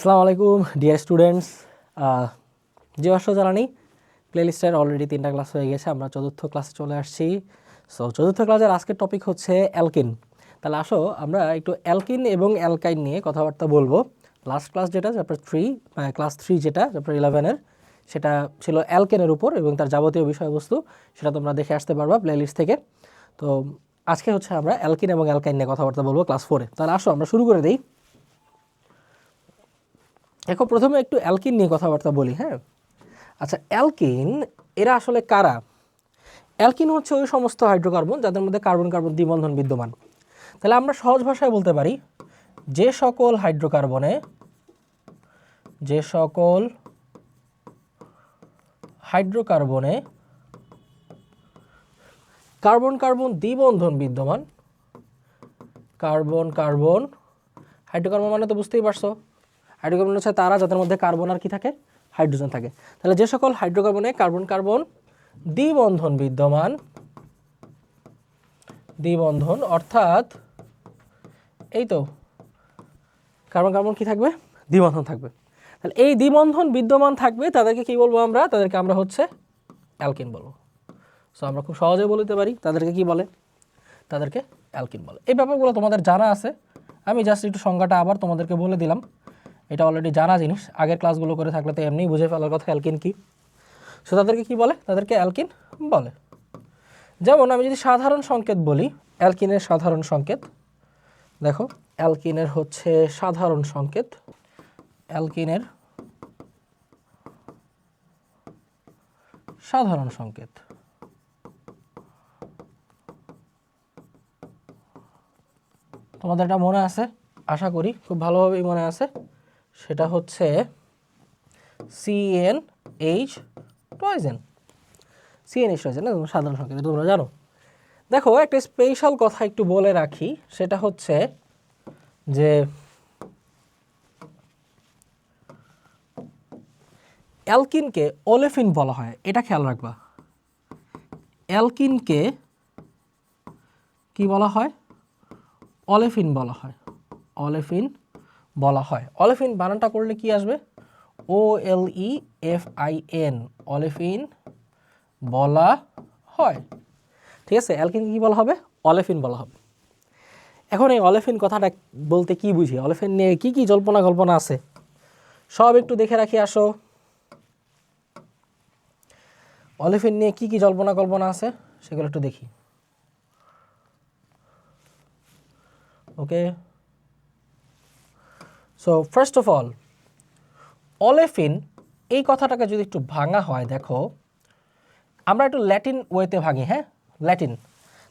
আসসালামু আলাইকুম dear students. জীবাশ্ম জ্বালানি প্লেলিস্টের অলরেডি 3টা ক্লাস হয়ে গেছে, আমরা চতুর্থ ক্লাসে চলে আসছি। সো চতুর্থ ক্লাসের আজকের টপিক হচ্ছে অ্যালকিন। তাহলে আসো আমরা একটু অ্যালকিন এবং অ্যালকাইন নিয়ে কথাবার্তা বলবো। লাস্ট ক্লাস যেটা চ্যাপ্টার 3 ক্লাস 3 যেটা চ্যাপ্টার 11-এর, সেটা ছিল অ্যালকেনের উপর এবং তার যাবতীয় বিষয়বস্তু, সেটা তোমরা দেখে আসতে পারবা প্লেলিস্ট থেকে। তো আজকে হচ্ছে আমরা অ্যালকিন এবং অ্যালকাইন নিয়ে কথাবার্তা বলবো ক্লাস 4-এ। তাহলে আসো আমরা শুরু করে দিই। এখন প্রথমে একটু অ্যালকিন নিয়ে কথাবার্তা বলি। হ্যাঁ, আচ্ছা, অ্যালকিন এরা আসলে কারা? অ্যালকিন হচ্ছে ওই সমস্ত হাইড্রোকার্বন যাদের মধ্যে কার্বন কার্বন দ্বিবন্ধন বিদ্যমান। তাহলে আমরা সহজ ভাষায় বলতে পারি যে সকল হাইড্রোকার্বনে কার্বন কার্বন দ্বিবন্ধন বিদ্যমান, কার্বন কার্বন হাইড্রোকার্বন মানে তো বুঝতেই পারছো, হাইড্রোকার্বন হচ্ছে তারা যাদের মধ্যে কার্বন আর কি থাকে, হাইড্রোজেন থাকে। তাহলে যে সকল হাইড্রোকার্বনে কার্বন কার্বন দ্বিবন্ধন বিদ্যমান, দ্বিবন্ধন অর্থাৎ এই তো কার্বন কার্বন কি থাকবে, দ্বিবন্ধন থাকবে। তাহলে এই দ্বিবন্ধন বিদ্যমান থাকবে তাদেরকে কি বলবো আমরা? তাদেরকে আমরা হচ্ছে অ্যালকিন বলবো। সো আমরা খুব সহজে বলতে পারি তাদেরকে কি বলে, তাদেরকে অ্যালকিন বলে। এই ব্যাপারগুলো তোমাদের জানা আছে, আমি জাস্ট একটু সংজ্ঞাটা আবার তোমাদেরকে বলে দিলাম। এটা অলরেডি জানা জিনিস, আগের ক্লাসগুলো করে থাকলে তো এমনিই বুঝে ফেলার কথা অ্যালকিন কি। সো তাদেরকে কি বলে? তাদেরকে অ্যালকিন বলে। যেমন আমি যদি সাধারণ সংকেত বলি, অ্যালকিনের সাধারণ সংকেত দেখো, অ্যালকিনের হচ্ছে সাধারণ সংকেত, অ্যালকিনের সাধারণ সংকেত তোমাদের এটা মনে আছে, আশা করি খুব ভালোভাবেই মনে আছে। সেটা হচ্ছে CnH টয়েজেন, CnH টয়েজেন সাধারণ সংকেত, তোমরা জানো। দেখো একটা স্পেশাল কথা একটু বলে রাখি, সেটা হচ্ছে যে অ্যালকিনকে ওলেফিন বলা হয়, এটা খেয়াল রাখবা। অ্যালকিনকে কি বলা হয়? অলেফিন বলা হয়, অলেফিন বলা হয়। অলেফিন বানানটা করলে কি আসবে? OLEFIN, অলেফিন বলা হয়। ঠিক আছে, অ্যালকিন কি বলা হবে? অলেফিন বলা হবে। এখন এই অলেফিন কথাটা বলতে কি বুঝি, অলেফিন নিয়ে কি কি জল্পনা কল্পনা আছে সব একটু দেখে রাখি। আসো, অলেফিন নিয়ে কি কি জল্পনা কল্পনা আছে সেগুলো একটু দেখি। ওকে, সো ফার্স্ট অফ অল অলেফিন এই কথাটাকে যদি একটু ভাঙা হয়, দেখো আমরা একটু ল্যাটিন ওয়েতে ভাঙি। হ্যাঁ, ল্যাটিন।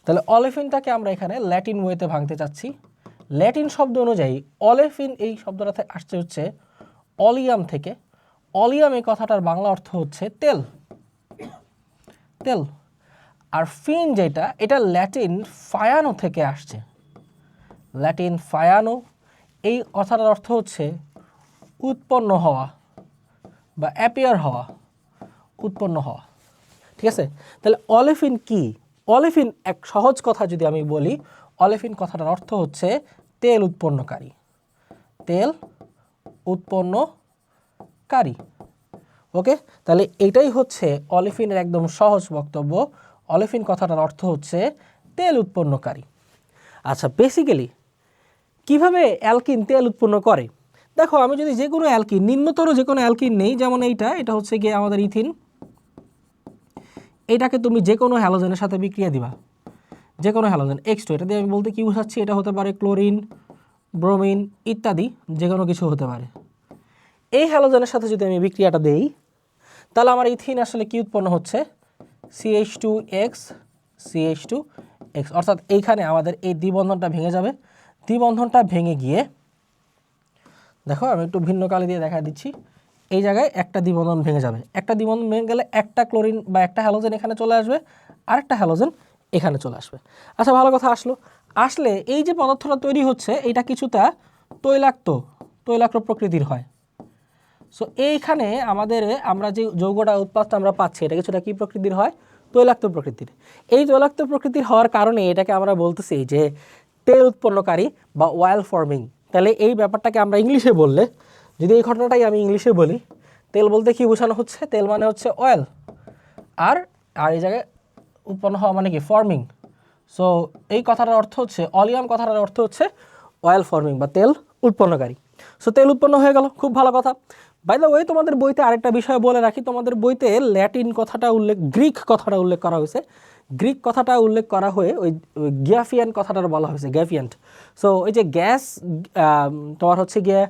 তাহলে অলেফিনটাকে আমরা এখানে ল্যাটিন ওয়েতে ভাঙতে চাচ্ছি। ল্যাটিন শব্দ অনুযায়ী অলেফিন এই শব্দটা আসছে হচ্ছে অলিয়াম থেকে। অলিয়াম এই কথাটার বাংলা অর্থ হচ্ছে তেল, তেল। আর ফিন যেটা, এটা ল্যাটিন ফায়ানো থেকে আসছে, ল্যাটিন ফায়ানো, এই কথাটার অর্থ হচ্ছে উৎপন্ন হওয়া বা অ্যাপিয়ার হওয়া, উৎপন্ন হওয়া। ঠিক আছে, তাহলে অলেফিন কি? অলেফিন এক সহজ কথা যদি আমি বলি, অলেফিন কথাটার অর্থ হচ্ছে তেল উৎপন্নকারী, তেল উৎপন্নকারী। ওকে, তাহলে এটাই হচ্ছে অলেফিনের একদম সহজ বক্তব্য। অলেফিন কথাটার অর্থ হচ্ছে তেল উৎপন্নকারী। আচ্ছা, বেসিক্যালি কিভাবে অ্যালকিন তেল উৎপন্ন করে? দেখো আমি যদি যে কোনো অ্যালকিন, নিম্নতর যে কোনো অ্যালকিন নেই, যেমন এটা হচ্ছে গিয়ে আমাদের ইথিন, এটাকে তুমি যে কোনো হ্যালোজেনের সাথে বিক্রিয়া দিবা, যে কোনো হ্যালোজেন X2, এটা দিয়ে আমি বলতে কি বোঝাচ্ছি, এটা হতে পারে ক্লোরিন, ব্রোমিন ইত্যাদি, যে কোনো কিছু হতে পারে। এই হ্যালোজেনের সাথে যদি আমি বিক্রিয়াটা দেই, তাহলে আমার ইথিন আসলে কি উৎপন্ন হচ্ছে? CH2X, CH2X, অর্থাৎ এইখানে আমাদের এই দ্বিবন্ধনটা ভেঙে যাবে। দ্বিবন্ধনটা ভেঙে গিয়ে দেখো আমি একটু ভিন্ন কালি দিয়ে দেখা দিচ্ছি, এই জায়গায় একটা দ্বিবন্ধন ভেঙে যাবে। একটা দ্বিবন্ধন ভেঙে গেলে একটা ক্লোরিন বা একটা হ্যালোজেন এখানে চলে আসবে, আরেকটা হ্যালোজেন এখানে চলে আসবে। আচ্ছা, ভালো কথা আসলে এই যে পদার্থটা তৈরি হচ্ছে, এটা কিছুটা তৈলাক্ত প্রকৃতির হয়। সো এইখানে আমরা যে যৌগটা উৎপাদটা আমরা পাচ্ছি, এটা কিছুটা কী প্রকৃতির হয়? তৈলাক্ত প্রকৃতির। এই তৈলাক্ত প্রকৃতির হওয়ার কারণে এটাকে আমরা বলতেছি যে তেল উৎপন্নকারী বা অয়েল ফর্মিং। তাহলে এই ব্যাপারটাকে আমরা ইংলিশে বললে যদি এই ঘটনাটাই আমি ইংলিশে বলি, তেল বলতে কি বোঝানো হচ্ছে, তেল মানে হচ্ছে অয়েল, আর এই জায়গায় উৎপন্ন হওয়া মানে কি ফর্মিং। সো এই কথাটার অর্থ হচ্ছে, অলিয়াম কথাটার অর্থ হচ্ছে অয়েল ফর্মিং বা তেল উৎপন্নকারী। সো তেল উৎপন্ন হয়ে গেল, খুব ভালো কথা। বাই দ্য ওয়ে, তোমাদের বইতে আরেকটা বিষয় বলে রাখি, তোমাদের বইতে ল্যাটিন কথাটা গ্রিক কথাটা উল্লেখ করা হয়েছে। গ্রিক কথাটা উল্লেখ করা হয়ে ওই গ্যাফিয়ান কথাটার বলা হয়েছে, গ্যাফিয়ান্ট। সো ওই যে গ্যাস, তোমার হচ্ছে গিয়ে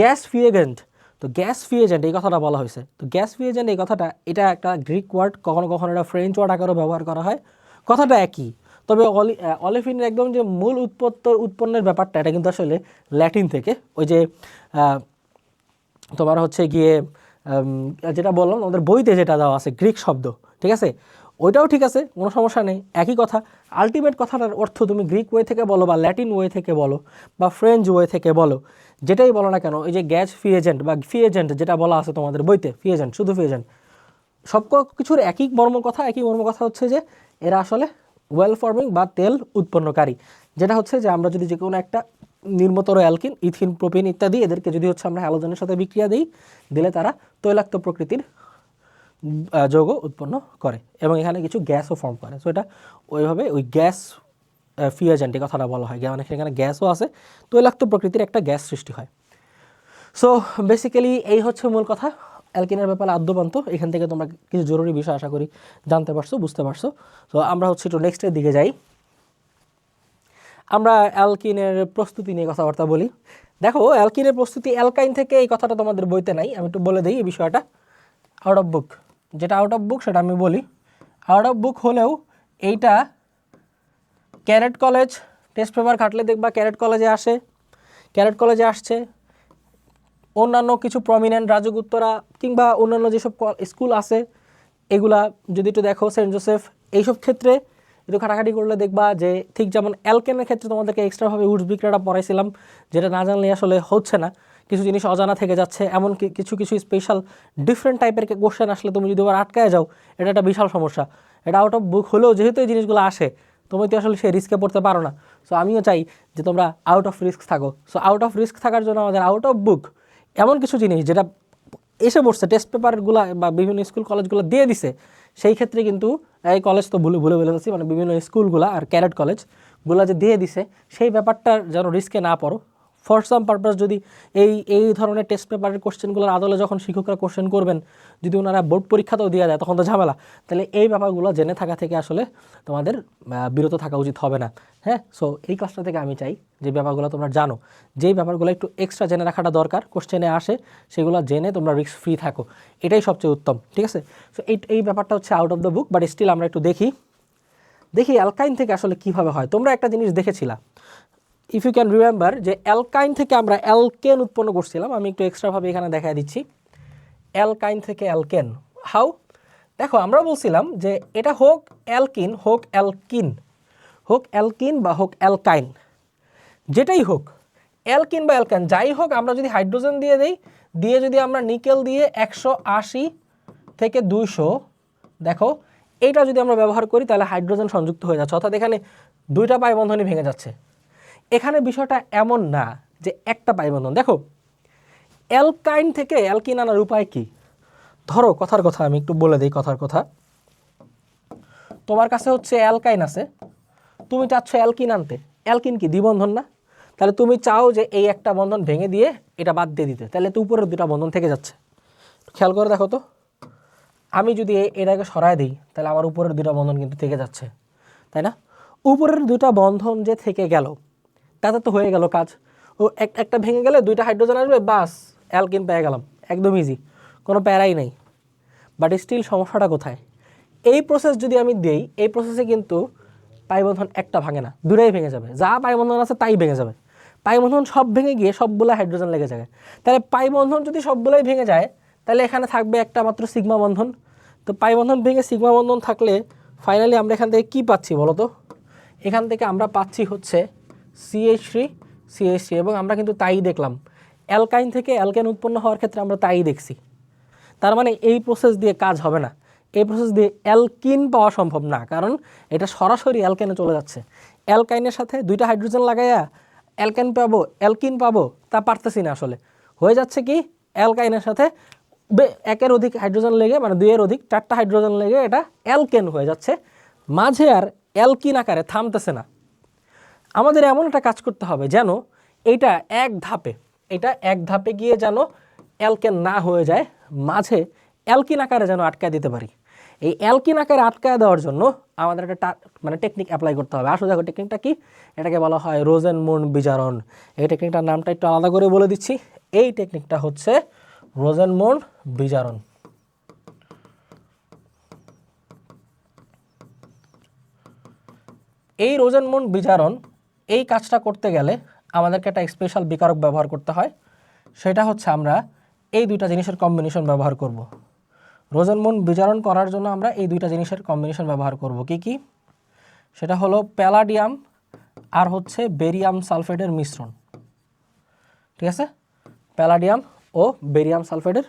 গ্যাস ফিয়েজেন্ট, তো গ্যাস ফিয়েজেন্ট এই কথাটা বলা হয়েছে। তো গ্যাস ফিয়েজেন্ট এই কথাটা, এটা একটা গ্রিক ওয়ার্ড, কখনো কখনো এটা ফ্রেঞ্চ ওয়ার্ড আকারেও ব্যবহার করা হয়, কথাটা একই। তবে অলিফিনের একদম যে মূল উৎপন্নের ব্যাপারটা, এটা কিন্তু আসলে ল্যাটিন থেকে, ওই যে তোমার হচ্ছে গিয়ে যেটা বললাম আমাদের বইতে যেটা দেওয়া আছে গ্রিক শব্দ, ঠিক আছে, ওইটাও ঠিক আছে, কোনো সমস্যা নেই, একই কথা। আলটিমেট কথাটার অর্থ তুমি গ্রিক ওয়ে থেকে বলো বা ল্যাটিন ওয়ে থেকে বলো বা ফ্রেঞ্চ ওয়ে থেকে বলো, যেটাই বলো না কেন, এই যে গ্যাস ফিয়েজেন্ট বা ফিয়েজেন্ট যেটা বলা আছে তোমাদের বইতে, ফিয়েজেন্ট, শুধু ফিয়েজেন্ট, সব কিছুর একই মর্ম কথা হচ্ছে যে এরা আসলে ওয়েল ফর্মিং বা তেল উৎপন্নকারী। যেটা হচ্ছে যে আমরা যদি যে কোনো একটা নিম্নতর অ্যালকিন, ইথিন, প্রোপিন ইত্যাদি, এদেরকে যদি হচ্ছে আমরা হ্যালোজেনের সাথে বিক্রিয়া দিলে তারা তৈলাক্ত প্রকৃতির যৌগ উৎপন্ন করে এবং এখানে কিছু গ্যাসও ফর্ম করে। সো এটা ওইভাবে ওই গ্যাস ফিয়েজেন্ট এই কথাটা বলা হয়, মানে সেখানে গ্যাসও আছে, তৈলাক্ত প্রকৃতির একটা গ্যাস সৃষ্টি হয়। সো বেসিক্যালি এই হচ্ছে মূল কথা অ্যালকিনের ব্যাপারে আদ্যপান্ত। এখান থেকে তোমরা কিছু জরুরি বিষয় আশা করি জানতে পারছো, বুঝতে পারছো। তো আমরা হচ্ছে একটু নেক্সটের দিকে যাই। আমরা অ্যালকিনের প্রস্তুতি নিয়ে কথাবার্তা বলি। দেখো অ্যালকিনের প্রস্তুতি, অ্যালকাইন থেকে এই কথাটা তোমাদের বইতে নাই, আমি একটু বলে দিই এই বিষয়টা। আউট অফ বুক, যেটা আউট অফ বুক সেটা আমি বলি। আউট অফ বুক হলেও এইটা ক্যারেট কলেজ টেস্ট পেপার ঘাটলে দেখবা ক্যারেট কলেজে আসছে, অন্যান্য কিছু প্রমিনেন্ট রাজগুপ্তরা কিংবা অন্যান্য যেসব স্কুল আছে এগুলা যদি একটু দেখো, সেন্ট জোসেফ, এইসব ক্ষেত্রে একটু খাটাখাটি করলে দেখবা যে ঠিক যেমন অ্যালকেনের ক্ষেত্রে তোমাদেরকে এক্সট্রাভাবে উডস বিক্রিয়াটা পড়াইছিলাম, যেটা না জানলে আসলে হচ্ছে না, কিছু জিনিস অজানা থেকে যাচ্ছে, এমন কিছু স্পেশাল ডিফারেন্ট টাইপের কোশ্চেন আসলে তুমি যদি আবার আটকায় যাও, এটা একটা বিশাল সমস্যা। এটা আউট অফ বুক হলেও যেহেতু এই জিনিসগুলো আসে, তুমি তো আসলে সেই রিস্কে পড়তে পারো না। সো আমিও চাই যে তোমরা আউট অফ রিস্ক থাকো। সো আউট অফ রিস্ক থাকার জন্য আমাদের আউট অফ বুক এমন কিছু জিনিস যেটা এসে পড়ছে টেস্ট পেপারগুলো বা বিভিন্ন স্কুল কলেজগুলো দিয়ে দিছে, সেই ক্ষেত্রে কিন্তু এই কলেজ তো ভুলে ফেলেছি, মানে বিভিন্ন স্কুলগুলো আর ক্যারেট কলেজগুলো যে দিয়ে দিছে, সেই ব্যাপারটার যেন রিস্কে না পড়ো। ফর সাম পারপাস যদি এই ধরনের টেস্ট পেপারের কোশ্চেনগুলোর আদলে যখন শিক্ষকরা কোশ্চেন করবেন, যদি ওনারা বোর্ড পরীক্ষাতেও দিয়ে দেয় তখন তো ঝামেলা। তাহলে এই ব্যাপারগুলো জেনে থাকা থেকে আসলে তোমাদের বিরত থাকা উচিত হবে না। হ্যাঁ, সো এই ক্লাসটা থেকে আমি চাই যে ব্যাপারগুলো তোমরা জানো, যেই ব্যাপারগুলো একটু এক্সট্রা জেনে রাখাটা দরকার, কোশ্চেনে আসে, সেগুলো জেনে তোমরা রিস্ক ফ্রি থাকো, এটাই সবচেয়ে উত্তম। ঠিক আছে, সো এই ব্যাপারটা হচ্ছে out of the book, but still আমরা একটু দেখি অ্যালকাইন থেকে আসলে কীভাবে হয়। তোমরা একটা জিনিস দেখেছিলা, ইফ ইউ ক্যান রিমেম্বার, যে অ্যালকাইন থেকে আমরা অ্যালকেন উৎপন্ন করছিলাম। আমি একটু এক্সট্রাভাবে এখানে দেখা দিচ্ছি, অ্যালকাইন থেকে অ্যালকেন। হাউ? দেখো আমরা বলছিলাম যে এটা হোক অ্যালকিন বা হোক অ্যালকাইন, যেটাই হোক, অ্যালকিন বা অ্যালকাইন যাই হোক, আমরা যদি হাইড্রোজেন দিয়ে যদি আমরা নিকেল দিয়ে 180 থেকে 200, দেখো এইটা যদি আমরা ব্যবহার করি তাহলে হাইড্রোজেন সংযুক্ত হয়ে যাচ্ছে, অর্থাৎ এখানে দুইটা পাই বন্ধনই ভেঙে যাচ্ছে। এখানে বিষয়টা এমন না যে একটা পাই বন্ধন। দেখো অ্যালকাইন থেকে অ্যালকিন আনার উপায় কি? ধরো কথার কথা আমি একটু বলে দিই, তোমার কাছে হচ্ছে অ্যালকাইন আছে, তুমি চাচ্ছ অ্যালকিন আনতে। অ্যালকিন কি দ্বিবন্ধন না? তাহলে তুমি চাও যে এই একটা বন্ধন ভেঙে দিয়ে এটা বাদ দিয়ে দিতে, তাহলে তো উপরের দুটা বন্ধন থেকে যাচ্ছে। খেয়াল করে দেখো তো, আমি যদি এটাকে সরায় দিই তাহলে আমার উপরের দুটা বন্ধন কিন্তু থেকে যাচ্ছে, তাই না? উপরের দুটা বন্ধন যে থেকে গেল, তাতে তো হয়ে গেল কাজ। ও একটা ভেঙে গেলে দুইটা হাইড্রোজেন আসবে, বাস অ্যালকিন পেয়ে গেলাম, একদম ইজি, কোনো প্যারাই নেই। বাট স্টিল সমস্যাটা কোথায়? এই প্রসেস যদি আমি দেই, এই প্রসেসে কিন্তু পাইবন্ধন একটা ভাঙে না, দুটাই ভেঙে যাবে, যা পাইবন্ধন আছে তাই ভেঙে যাবে। পাইবন্ধন সব ভেঙে গিয়ে সবগুলো হাইড্রোজেন লেগে যায়। তাহলে পাইবন্ধন যদি সবগুলোই ভেঙে যায়, তাহলে এখানে থাকবে একটা মাত্র সিগমা বন্ধন। তো পাইবন্ধন ভেঙে সিগমা বন্ধন থাকলে ফাইনালি আমরা এখান থেকে কী পাচ্ছি বলো তো? এখান থেকে আমরা পাচ্ছি হচ্ছে CH3 এবং আমরা কিন্তু তাই দেখলাম অ্যালকাইন থেকে অ্যালকেন উৎপন্ন হওয়ার ক্ষেত্রে আমরা তাই দেখছি। তার মানে এই প্রসেস দিয়ে কাজ হবে না, এই প্রসেস দিয়ে অ্যালকিন পাওয়া সম্ভব না, কারণ এটা সরাসরি অ্যালকেনে চলে যাচ্ছে। অ্যালকাইনের সাথে দুইটা হাইড্রোজেন লাগাইয়া অ্যালকিন পাবো তা পারতেছি না, আসলে হয়ে যাচ্ছে কি অ্যালকাইনের সাথে একের অধিক হাইড্রোজেন লেগে মানে 2-এর অধিক 4টা হাইড্রোজেন লেগে এটা অ্যালকেন হয়ে যাচ্ছে, মাঝে আর অ্যালকিন আকারে থামতেছে না। আমাদের এমন একটা কাজ করতে হবে যেন এটা এক ধাপে গিয়ে যেন অ্যালকেন না হয়ে যায়, মাঝে অ্যালকিন আকারে যেন আটকায় দিতে পারি। এই অ্যালকিন আকারে আটকায় দেওয়ার জন্য আমাদের একটা মানে টেকনিক অ্যাপ্লাই করতে হবে। আসলে দেখো টেকনিকটা কি, এটাকে বলা হয় রোজেনমুন্ড বিজারণ। এই টেকনিকটার নামটা একটু আলাদা করে বলে দিচ্ছি। এই টেকনিকটা হচ্ছে রোজেনমুন্ড বিজারণ। এই রোজেনমুন্ড বিজারণ এই কাজটা করতে গেলে আমাদেরকে একটা স্পেশাল বিকারক ব্যবহার করতে হয়। সেটা হচ্ছে আমরা এই দুইটা জিনিসের কম্বিনেশন ব্যবহার করব। রোজেনমুন্ড বিজারণ করার জন্য আমরা এই দুইটা জিনিসের কম্বিনেশন ব্যবহার করব। কি কি? সেটা হলো প্যালাডিয়াম আর হচ্ছে বেরিয়াম সালফেটের মিশ্রণ। ঠিক আছে, প্যালাডিয়াম ও বেরিয়াম সালফেটের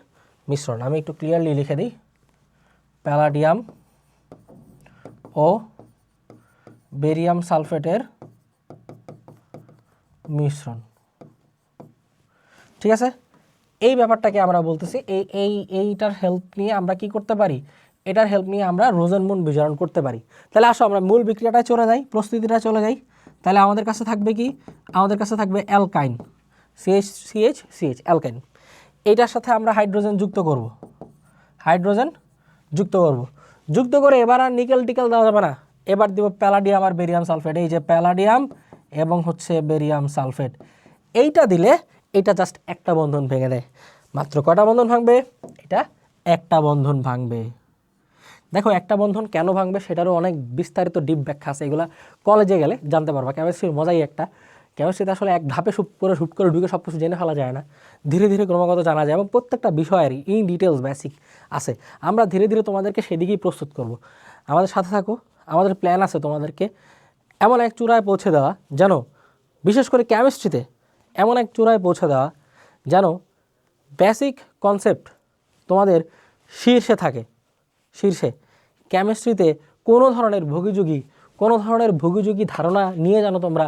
মিশ্রণ। আমি একটু ক্লিয়ারলি লিখে দিই, প্যালাডিয়াম ও বেরিয়াম সালফেটের মিশ্রণ। ঠিক আছে, এই ব্যাপারটাকে আমরা বলতেছি এইটার হেল্প নিয়ে আমরা কি করতে পারি, এটার হেল্প নিয়ে আমরা রোজেনমুন্ড বিজারণ করতে পারি। তাহলে আসো আমরা মূল বিক্রিয়াটায় চলে যাই, প্রস্তুতিটা চলে যাই। তাহলে আমাদের কাছে থাকবে কি, আমাদের কাছে থাকবে অ্যালকাইন, CH অ্যালকাইন। এইটার সাথে আমরা হাইড্রোজেন যুক্ত করব, যুক্ত করে এবার আর নিকেল টিকেল দেওয়া যাবে না, এবার দিব প্যালাডিয়াম আর বেরিয়াম সালফেট। এই যে প্যালাডিয়াম এবং হচ্ছে বেরিয়াম সালফেট, এইটা দিলে এটা জাস্ট একটা বন্ধন ভেঙে দেয়। মাত্র কটা বন্ধন ভাঙবে? এটা একটা বন্ধন ভাঙবে। দেখো একটা বন্ধন কেন ভাঙবে সেটারও অনেক বিস্তারিত ডিপ ব্যাখ্যা আছে, এগুলো কলেজে গেলে জানতে পারবা। কেমিস্ট্রির মজাই একটা, কেমিস্ট্রিতে আসলে এক ধাপে হুট করে ঢুকে সব কিছু জেনে ফেলা যায় না, ধীরে ধীরে ক্রমাগত জানা যায় এবং প্রত্যেকটা বিষয়েরই ইন ডিটেলস বেসিক আছে। আমরা ধীরে ধীরে তোমাদেরকে সেদিকেই প্রস্তুত করব। আমাদের সাথে থাকো, আমাদের প্ল্যান আছে তোমাদেরকে এমন এক চূড়ায় পৌঁছে দেওয়া যেন, বিশেষ করে কেমিস্ট্রিতে এমন এক চূড়ায় পৌঁছে দেওয়া যেন বেসিক কনসেপ্ট তোমাদের শীর্ষে থাকে। কেমিস্ট্রিতে কোনো ধরনের ভোগীযোগী ধারণা নিয়ে যেন তোমরা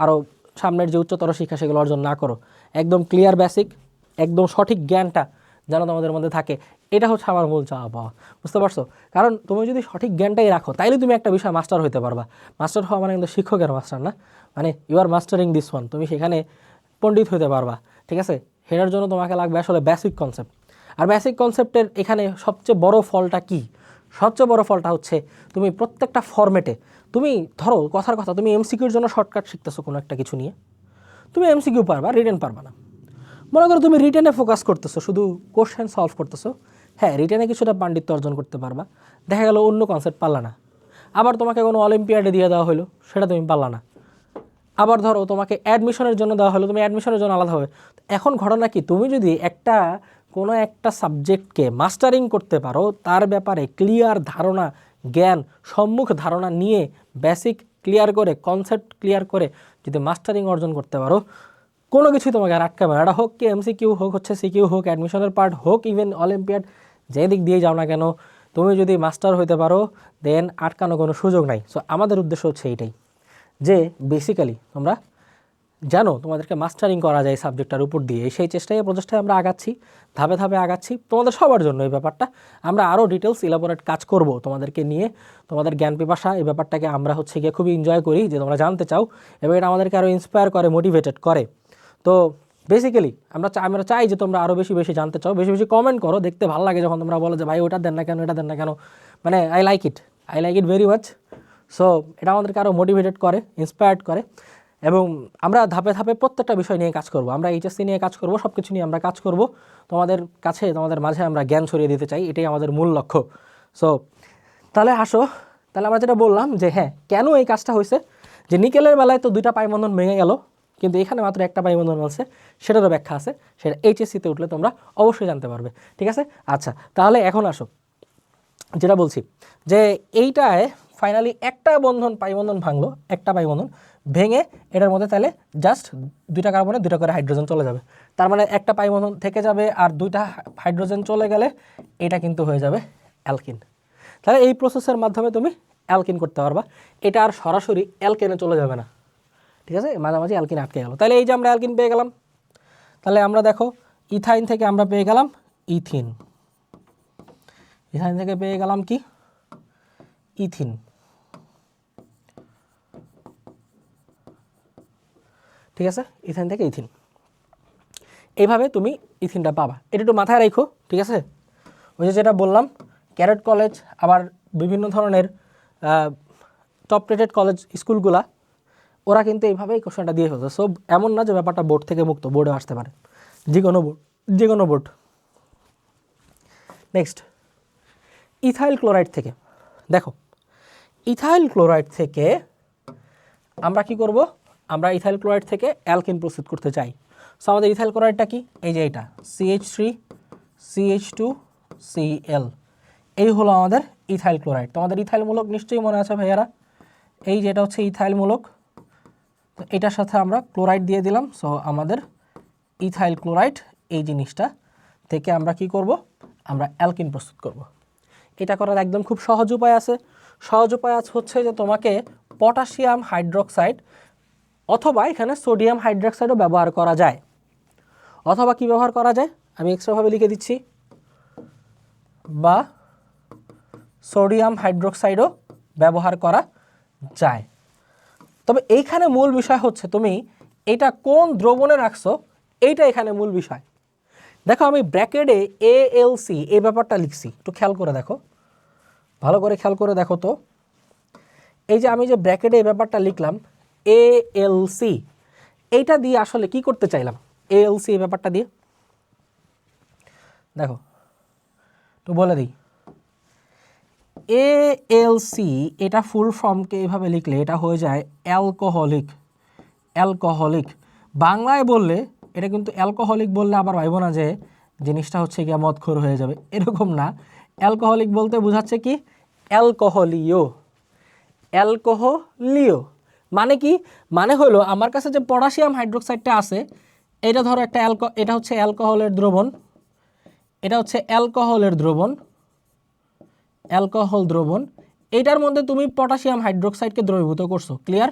আরও সামনের যে উচ্চতর শিক্ষা সেগুলো অর্জন না করো। একদম ক্লিয়ার বেসিক, একদম সঠিক জ্ঞানটা যেন তোমাদের মধ্যে থাকে, এটা হচ্ছে আমার মূল চাওয়া পাওয়া। বুঝতে পারছো? কারণ তুমি যদি সঠিক জ্ঞানটাই রাখো তাইলে তুমি একটা বিষয় মাস্টার হতে পারবা। মাস্টার হওয়া মানে কিন্তু শিক্ষকের মাস্টার না, মানে you are mastering this one, তুমি সেখানে পণ্ডিত হতে পারবা। ঠিক আছে, সেটার জন্য তোমাকে লাগবে আসলে বেসিক কনসেপ্ট। আর বেসিক কনসেপ্টের এখানে সবচেয়ে বড় ফলটা কি? সবচেয়ে বড় ফলটা হচ্ছে তুমি প্রত্যেকটা ফরম্যাটে, তুমি ধরো কথার কথা তুমি এমসিকিউর জন্য শর্টকাট শিখতেছো কোনো একটা কিছু নিয়ে, তুমি এমসিকিউ পারবা, রিটেন পারবা না। মনে করো তুমি রিটেনে ফোকাস করতেছো, শুধু কোশ্চেন সলভ করতেছো, হ্যাঁ রিটেনে কিছুটা পাণ্ডিত্য অর্জন করতে পারবা, দেখা গেল অন্য কনসেপ্ট পারলা না। আবার তোমাকে কোনো অলিম্পিয়াডে দিয়ে দেওয়া হলো, সেটা তুমি পারলা না। আবার ধরো তোমাকে অ্যাডমিশনের জন্য দেওয়া হলো, তুমি অ্যাডমিশনের জন্য আলাদা হবে। এখন ঘটনা কি, তুমি যদি কোনো একটা সাবজেক্টকে মাস্টারিং করতে পারো, তার ব্যাপারে ক্লিয়ার ধারণা, জ্ঞান, সম্মুখ ধারণা নিয়ে বেসিক ক্লিয়ার করে, কনসেপ্ট ক্লিয়ার করে যদি মাস্টারিং অর্জন করতে পারো, কোনো কিছুই তোমাকে আর আটকাবে না। এটা হোক কি এমসিকিউ, হোক হচ্ছে সিকিউ, হোক অ্যাডমিশনের পার্ট, হোক ইভেন অলিম্পিয়াড, যে দিক দিয়ে যাও না কেন, তুমি যদি মাস্টার হতে পারো দেন আটকানো কোনো সুযোগ নাই। সো আমাদের উদ্দেশ্য হচ্ছে এইটাই, যে বেসিক্যালি তোমরা জানো তোমাদেরকে মাস্টারিং করা যায় সাবজেক্টটার উপর দিয়ে। সেই প্রচেষ্টায় আমরা আগাচ্ছি, ধাপে ধাপে আগাচ্ছি তোমাদের সবার জন্য। এই ব্যাপারটা আমরা আরও ডিটেলস ইলাবোরেট কাজ করব তোমাদেরকে নিয়ে, তোমাদের জ্ঞান পিপাসা এই ব্যাপারটাকে আমরা হচ্ছে গিয়ে খুবই এনজয় করি যে তোমরা জানতে চাও, এবং এটা আমাদেরকে আরও ইন্সপায়ার করে, মোটিভেটেড করে। তো বেসিক্যালি আমরা চাই যে তোমরা আরও বেশি বেশি জানতে চাও, বেশি বেশি কমেন্ট করো, দেখতে ভালো লাগে যখন তোমরা বলো যে ভাই ওটা দেন না কেন, এটা দেন না কেন, মানে I like it very much. So এটা আমাদেরকে আরও মোটিভেটেড করে, ইন্সপায়ার্ড করে, এবং আমরা ধাপে ধাপে প্রত্যেকটা বিষয় নিয়ে কাজ করব। আমরা এইচএসসি নিয়ে কাজ করব, সব কিছু নিয়ে আমরা কাজ করব, তোমাদের মাঝে আমরা জ্ঞান ছড়িয়ে দিতে চাই, এটাই আমাদের মূল লক্ষ্য। সো তাহলে আমরা যেটা বললাম যে হ্যাঁ কেন এই কাজটা হয়েছে, যে নিকেলের বেলায় তো 2টা পাইবন্ধন ভেঙে গেল, কিন্তু এখানে মাত্র একটা পাইবন্ধন আছে, সেটারও ব্যাখ্যা আছে, সেটা এইচএসসিতে উঠলে তোমরা অবশ্যই জানতে পারবে। ঠিক আছে, আচ্ছা তাহলে এখন যেটা বলছি যে এইটায় ফাইনালি একটা পাইবন্ধন ভাঙলো, একটা পাইবন্ধন ভেঙে এটার মধ্যে তাহলে জাস্ট 2টা কার্বনে 2টা করে হাইড্রোজেন চলে যাবে। তার মানে একটা পাইবন্ধন থেকে যাবে, আর 2টা হাইড্রোজেন চলে গেলে এটা কিন্তু হয়ে যাবে অ্যালকিন। তাহলে এই প্রসেসের মাধ্যমে তুমি অ্যালকিন করতে পারবা, এটা আর সরাসরি অ্যালকেনে চলে যাবে না। ঠিক আছে, মাঝামাঝি অ্যালকিন আটকে গেল। তাহলে এই যে আমরা অ্যালকিন পেয়ে গেলাম। তাহলে আমরা দেখো ইথাইন থেকে আমরা পেয়ে গেলাম ইথিন, ইথাইন থেকে পেয়ে গেলাম কি ইথিন। ঠিক আছে, ইথাইন থেকে ইথিন, এইভাবে তুমি ইথিনটা পাবা। এটা একটু মাথায় রাখো, ঠিক আছে। ওই যে যেটা বললাম, ক্যারেট কলেজ আবার বিভিন্ন ধরনের টপ রেটেড কলেজ স্কুলগুলা ওরা কিন্তু এইভাবেই কোশ্চেনটা দিয়ে ফেলছে। সো এমন না যে ব্যাপারটা বোর্ড থেকে মুক্ত, বোর্ডে আসতে পারে, যে কোনো বোর্ড। নেক্সট, ইথাইল ক্লোরাইড থেকে দেখো, ইথাইল ক্লোরাইড থেকে আমরা কি করব, আমরা ইথাইল ক্লোরাইড থেকে অ্যালকিন প্রস্তুত করতে চাই। সো আমাদের ইথাইল ক্লোরাইডটা কি, এই যে এটা CH3CH2Cl, এই হলো আমাদের ইথাইল ক্লোরাইড। তোমাদের ইথাইল মূলক নিশ্চয়ই মনে আছে ভাইয়ারা, এই যেটা হচ্ছে ইথাইল মূলক, তো এটার সাথে আমরা ক্লোরাইড দিয়ে দিলাম। সো আমাদের ইথাইল ক্লোরাইড এই জিনিসটা থেকে আমরা কি করব, আমরা অ্যালকিন প্রস্তুত করব। এটা করার একদম খুব সহজ উপায় আছে। সহজ উপায় হচ্ছে যে তোমাকে পটাশিয়াম হাইড্রোক্সাইড অথবা এখানে সোডিয়াম হাইড্রোক্সাইডও ব্যবহার করা যায়। অথবা কি ব্যবহার করা যায় আমি এক্সট্রাভাবে লিখে দিচ্ছি, বা সোডিয়াম হাইড্রোক্সাইডও ব্যবহার করা যায়। তবে এইখানে মূল বিষয় হচ্ছে তুমি এটা কোন দ্রবণে রাখছো, এইটা এখানে মূল বিষয়। দেখো আমি ব্র্যাকেটে ALC এই ব্যাপারটা লিখছি, একটু খেয়াল করে দেখো, ভালো করে খেয়াল করে দেখো। তো এই যে আমি যে ব্র্যাকেটে এই ব্যাপারটা লিখলাম ALC, এইটা দিয়ে আসলে কি করতে চাইলাম, ALC এই ব্যাপারটা দিয়ে দেখো একটু বলে দিই। ALC এটা ফুল ফর্মকে এইভাবে লিখলে এটা হয়ে যায় অ্যালকোহলিক। অ্যালকোহলিক বাংলায় বললে এটা কিন্তু অ্যালকোহলিক বললে আবার ভাইব না যে জিনিসটা হচ্ছে গিয়ে মদখোর হয়ে যাবে, এরকম না। অ্যালকোহলিক বলতে বোঝাচ্ছে কি অ্যালকোহলীয়। অ্যালকোহলীয় মানে কি, মানে হলো আমার কাছে যে পটাশিয়াম হাইড্রোক্সাইডটা আছে, এটা ধরো একটা এটা হচ্ছে অ্যালকোহলের দ্রবণ, এটা হচ্ছে অ্যালকোহলের দ্রবণ, অ্যালকোহল দ্রবণ। এটার মধ্যে তুমি পটাশিয়াম হাইড্রোক্সাইডকে দ্রবীভূত করছো, ক্লিয়ার।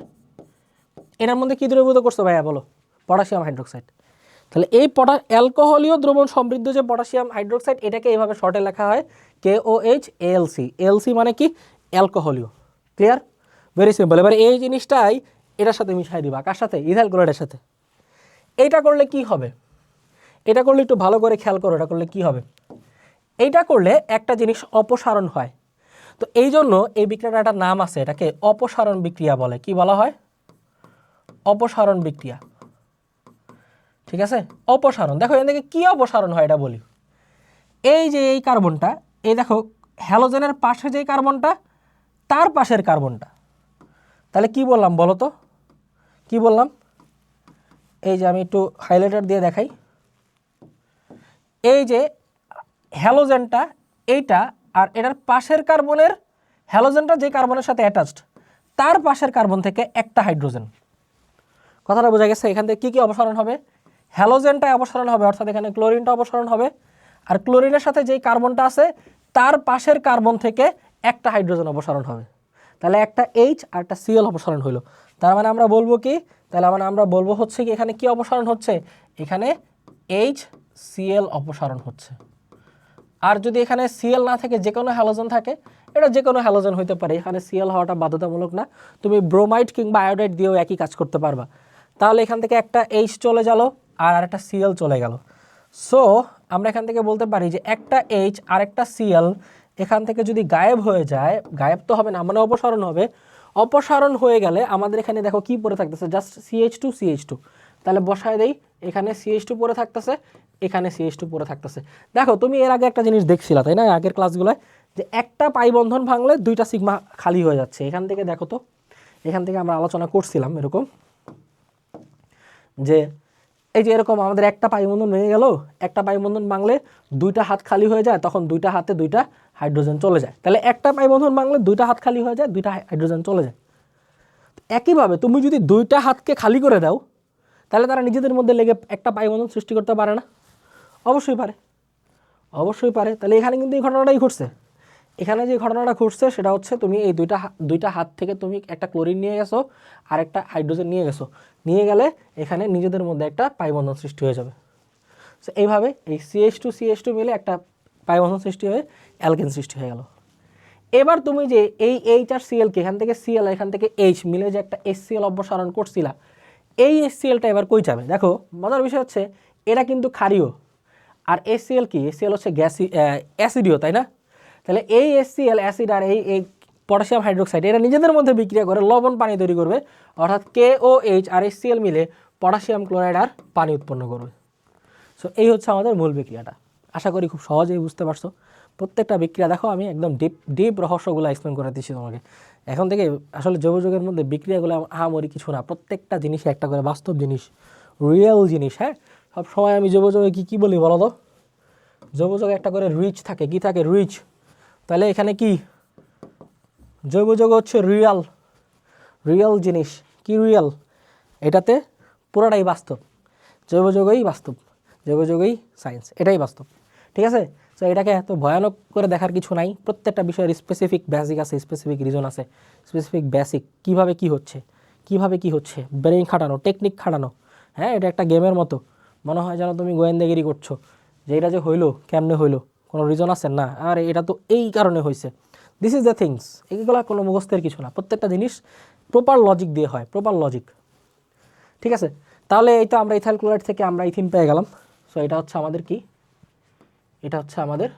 এটার মধ্যে কি দ্রবীভূত করছো ভাইয়া বলো, পটাশিয়াম হাইড্রোক্সাইড। তাহলে এই অ্যালকোহলীয় দ্রবণ সমৃদ্ধ যে পটাশিয়াম হাইড্রোক্সাইড, এটাকে এইভাবে শর্টে লেখা হয় KOH ALC মানে কি অ্যালকোহলীয়, ক্লিয়ার, ভেরি সিম্পল। এবার এই জিনিসটাই এটার সাথে মিশাই দিবা, কার সাথে, ইথাইল ক্লোরাইডের সাথে। এইটা করলে কি হবে, এটা করলে একটু ভালো করে খেয়াল করো, এটা করলে কি হবে, এইটা করলে একটা জিনিস অপসারণ হয়। তো এই জন্য এই বিক্রিয়াটার একটা নাম আছে, এটাকে অপসারণ বিক্রিয়া বলে। কি বলা হয়, অপসারণ বিক্রিয়া, ঠিক আছে। অপসারণ, দেখো এখান থেকে কি অপসারণ হয় এটা বলি। এই যে এই কার্বনটা, এই দেখো হ্যালোজেনের পাশে যে কার্বনটা, তার পাশের কার্বনটা, তাহলে কি বললাম বলো তো, কি বললাম, এই যে আমি একটু হাইলাইটার দিয়ে দেখাই, এই যে হ্যালোজেনটা এইটা, আর এটার পাশের কার্বনের, হ্যালোজেনটা যে কার্বনের সাথে অ্যাটাচড, তার পাশের কার্বন থেকে একটা হাইড্রোজেন। কথাটা বোঝা গেছে। এখান থেকে কী কী অপসারণ হবে, হ্যালোজেনটা অপসারণ হবে, অর্থাৎ এখানে ক্লোরিনটা অপসারণ হবে, আর ক্লোরিনের সাথে যেই কার্বনটা আছে তার পাশের কার্বন থেকে একটা হাইড্রোজেন অপসারণ হবে। তাহলে একটা H আর একটা Cl অপসারণ হলো। তার মানে আমরা বলবো কি, তাহলে মানে আমরা বলবো হচ্ছে কি এখানে কি অপসারণ হচ্ছে, এখানে HCl অপসারণ হচ্ছে। আর যদি এখানে Cl না থাকে, যে কোনো হ্যালোজেন থাকে, এটা যে কোনো হ্যালোজেন হইতে পারে, এখানে Cl হওয়াটা বাধ্যতামূলক না, তুমি ব্রোমাইড কিংবা আয়োডাইড দিয়েও একই কাজ করতে পারবা। তাহলে এখান থেকে একটা H চলে গেল আর একটা Cl চলে গেল। সো আমরা এখান থেকে বলতে পারি যে একটা H আর একটা Cl এখান থেকে যদি গায়েব হয়ে যায়, গায়েব তো হবে না, মানে অপসারণ হবে। অপসারণ হয়ে গেলে আমাদের এখানে দেখো কি পড়ে থাকতেছে, জাস্ট CH2 তাহলে বসায় দেই, এখানে CH2 পড়ে থাকতেছে, এখানে CH2 পড়ে থাকতেছে। দেখো তুমি এর আগে একটা জিনিস দেখছিলা তাই না, আগের ক্লাসগুলোয়, যে একটা পাই বন্ধন ভাঙলে দুইটা সিগমা খালি হয়ে যাচ্ছে। এখান থেকে দেখো তো, এখান থেকে আমরা আলোচনা করছিলাম এরকম যে এই যে এরকম আমাদের একটা পাই বন্ধন ভেঙে গেল, একটা পাই বন্ধন ভাঙলে দুইটা হাত খালি হয়ে যায়, তখন দুইটা হাতে দুইটা হাইড্রোজেন চলে যায়। তাহলে একটা পাই বন্ধন ভাঙলে দুইটা হাত খালি হয়ে যায়, দুইটা হাইড্রোজেন চলে যায়। একইভাবে তুমি যদি দুইটা হাতকে খালি করে দাও, তাহলে তারা নিজেদের মধ্যে লেগে একটা পাই বন্ধন সৃষ্টি করতে পারে না? অবশ্যই পারে, অবশ্যই পারে। তাহলে এখানে কিন্তু এই ঘটনাটাই ঘটছে। এখানে যে ঘটনাটা ঘটছে সেটা হচ্ছে তুমি এই দুইটা হাত থেকে তুমি একটা ক্লোরিন নিয়ে গেছো আর একটা হাইড্রোজেন নিয়ে গেছো, নিয়ে গেলে এখানে নিজেদের মধ্যে একটা পাই বন্ধন সৃষ্টি হয়ে যাবে। সো এইভাবে এই CH2 মিলে একটা পাই বন্ধন সৃষ্টি হয়ে অ্যালকেন সৃষ্টি হয়ে গেল। এবার তুমি যে এই এইচ আর সিএলকে এখান থেকে সিএল এখান থেকে এইচ মিলে যে একটা HCl অপসারণ করছিলা, এই HClটা এবার কই যাবে? দেখো মজার বিষয় হচ্ছে এরা কিন্তু ক্ষারীয়, আর HCl কি? HCl হচ্ছে অ্যাসিডীয়, তাই না? তাহলে এই HCl অ্যাসিড আর এই পটাশিয়াম হাইড্রোক্সাইড এরা নিজেদের মধ্যে বিক্রিয়া করে লবণ পানি তৈরি করবে, অর্থাৎ KOH আর HCl মিলে পটাশিয়াম ক্লোরাইড আর পানি উৎপন্ন করবে। সো এই হচ্ছে আমাদের মূল বিক্রিয়াটা। আশা করি খুব সহজেই বুঝতে পারছো। প্রত্যেকটা বিক্রিয়া দেখো আমি একদম ডিপ রহস্যগুলো এক্সপ্লেন করে দিচ্ছি তোমাকে। এখন থেকে আসলে জৈবযৌগের মধ্যে বিক্রিয়াগুলো আহামরি কিছু না, প্রত্যেকটা জিনিসই একটা করে বাস্তব জিনিস, রিয়েল জিনিস। হ্যাঁ, সব সময় আমি জৈবযৌগে কী বলি বলো তো? জৈবযৌগে একটা করে রিচ থাকে, কি থাকে? রিচ। তাহলে এখানে কি জৈবযৌগ হচ্ছে রিয়েল জিনিস। কি রিয়েল? এটাতে পুরোটাই বাস্তব, জৈবযৌগই বাস্তব, জৈবযৌগই সায়েন্স, এটাই বাস্তব। ঠিক আছে? তো এটাকে এত ভয়ানক করে দেখার কিছু নাই। প্রত্যেকটা বিষয়ের স্পেসিফিক বেসিক আছে, স্পেসিফিক রিজন আছে, স্পেসিফিক বেসিক কীভাবে কি হচ্ছে, ব্রেইন খাটানো, টেকনিক খাটানো। হ্যাঁ, এটা একটা গেমের মতো। মনে হয় যেন তুমি গোয়েন্দাগিরি করছো, যে এটা যে হইলো কেমনে হইলো, কোনো রিজন আছে না, আর এটা তো এই কারণে হয়েছে। This is the things. এইগুলো কোনো মুখস্থের কিছু না, প্রত্যেকটা জিনিস প্রপার লজিক দিয়ে হয়, প্রপার লজিক। ঠিক আছে? তাহলে এই তো আমরা ইথাইল ক্লোরাইড থেকে আমরা ইথিন পেয়ে গেলাম। সো এটা হচ্ছে আমাদের কি? এটা হচ্ছে আমাদের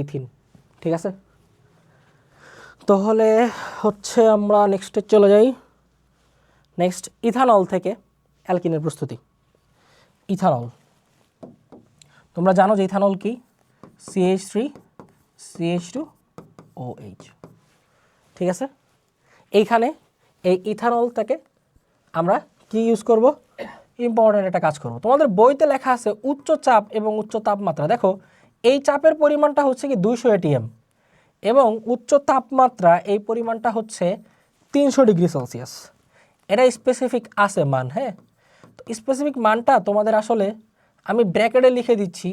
ইথিন। ঠিক আছে? তাহলে হচ্ছে আমরা নেক্সটে চলে যাই। নেক্সট ইথানল থেকে অ্যালকিনের প্রস্তুতি। ইথানল, তোমরা জানো যে ইথানল কি? CH3CH2OH। ঠিক আছে? এইখানে এই ইথানল থেকে আমরা কি ইউজ করব? ইম্পর্টেন্ট একটা কাজ করব। তোমাদের বইতে লেখা আছে উচ্চ চাপ এবং উচ্চ তাপমাত্রা। দেখো এই চাপের পরিমাণটা হচ্ছে কি 200 ATM এবং উচ্চ তাপমাত্রা এই পরিমাণটা হচ্ছে 300 ডিগ্রি সেলসিয়াস। এটা স্পেসিফিক আছে মান। হ্যাঁ, তো স্পেসিফিক মানটা তোমাদের আসলে আমি ব্র্যাকেটে লিখে দিচ্ছি,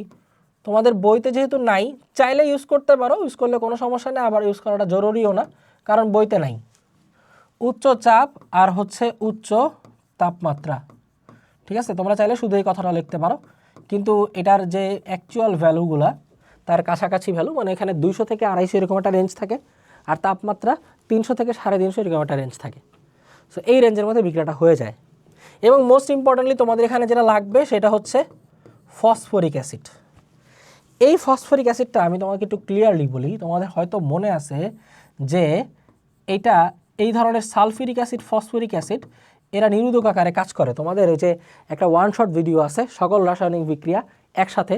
তোমাদের বইতে যেহেতু নাই, চাইলে ইউজ করতে পারো, ইউজ করলে কোনো সমস্যা নেই, আবার ইউজ করাটা জরুরিও না, কারণ বইতে নাই। উচ্চ চাপ আর হচ্ছে উচ্চ তাপমাত্রা। ঠিক আছে? তোমরা চাইলে শুধু এই কথাটা লিখতে পারো, কিন্তু এটার যে অ্যাকচুয়াল ভ্যালুগুলা তার কাছাকাছি ভ্যালু, মানে এখানে 200 থেকে 250 এরকম একটা রেঞ্জ থাকে, আর তাপমাত্রা 300 থেকে 350 এরকম একটা রেঞ্জ থাকে। সো এই রেঞ্জের মধ্যে বিক্রিয়াটা হয়ে যায়। এবং মোস্ট ইম্পর্টেন্টলি তোমাদের এখানে যেটা লাগবে সেটা হচ্ছে ফসফরিক অ্যাসিড। এই ফসফরিক অ্যাসিডটা আমি তোমাকে একটু ক্লিয়ারলি বলি, তোমাদের হয়তো মনে আছে যে এইটা এই ধরনের সালফিউরিক অ্যাসিড, ফসফরিক অ্যাসিড এরা নিরোধক আকারে কাজ করে। তোমাদের এই যে একটা ওয়ান শট ভিডিও আছে সকল রাসায়নিক বিক্রিয়া একসাথে,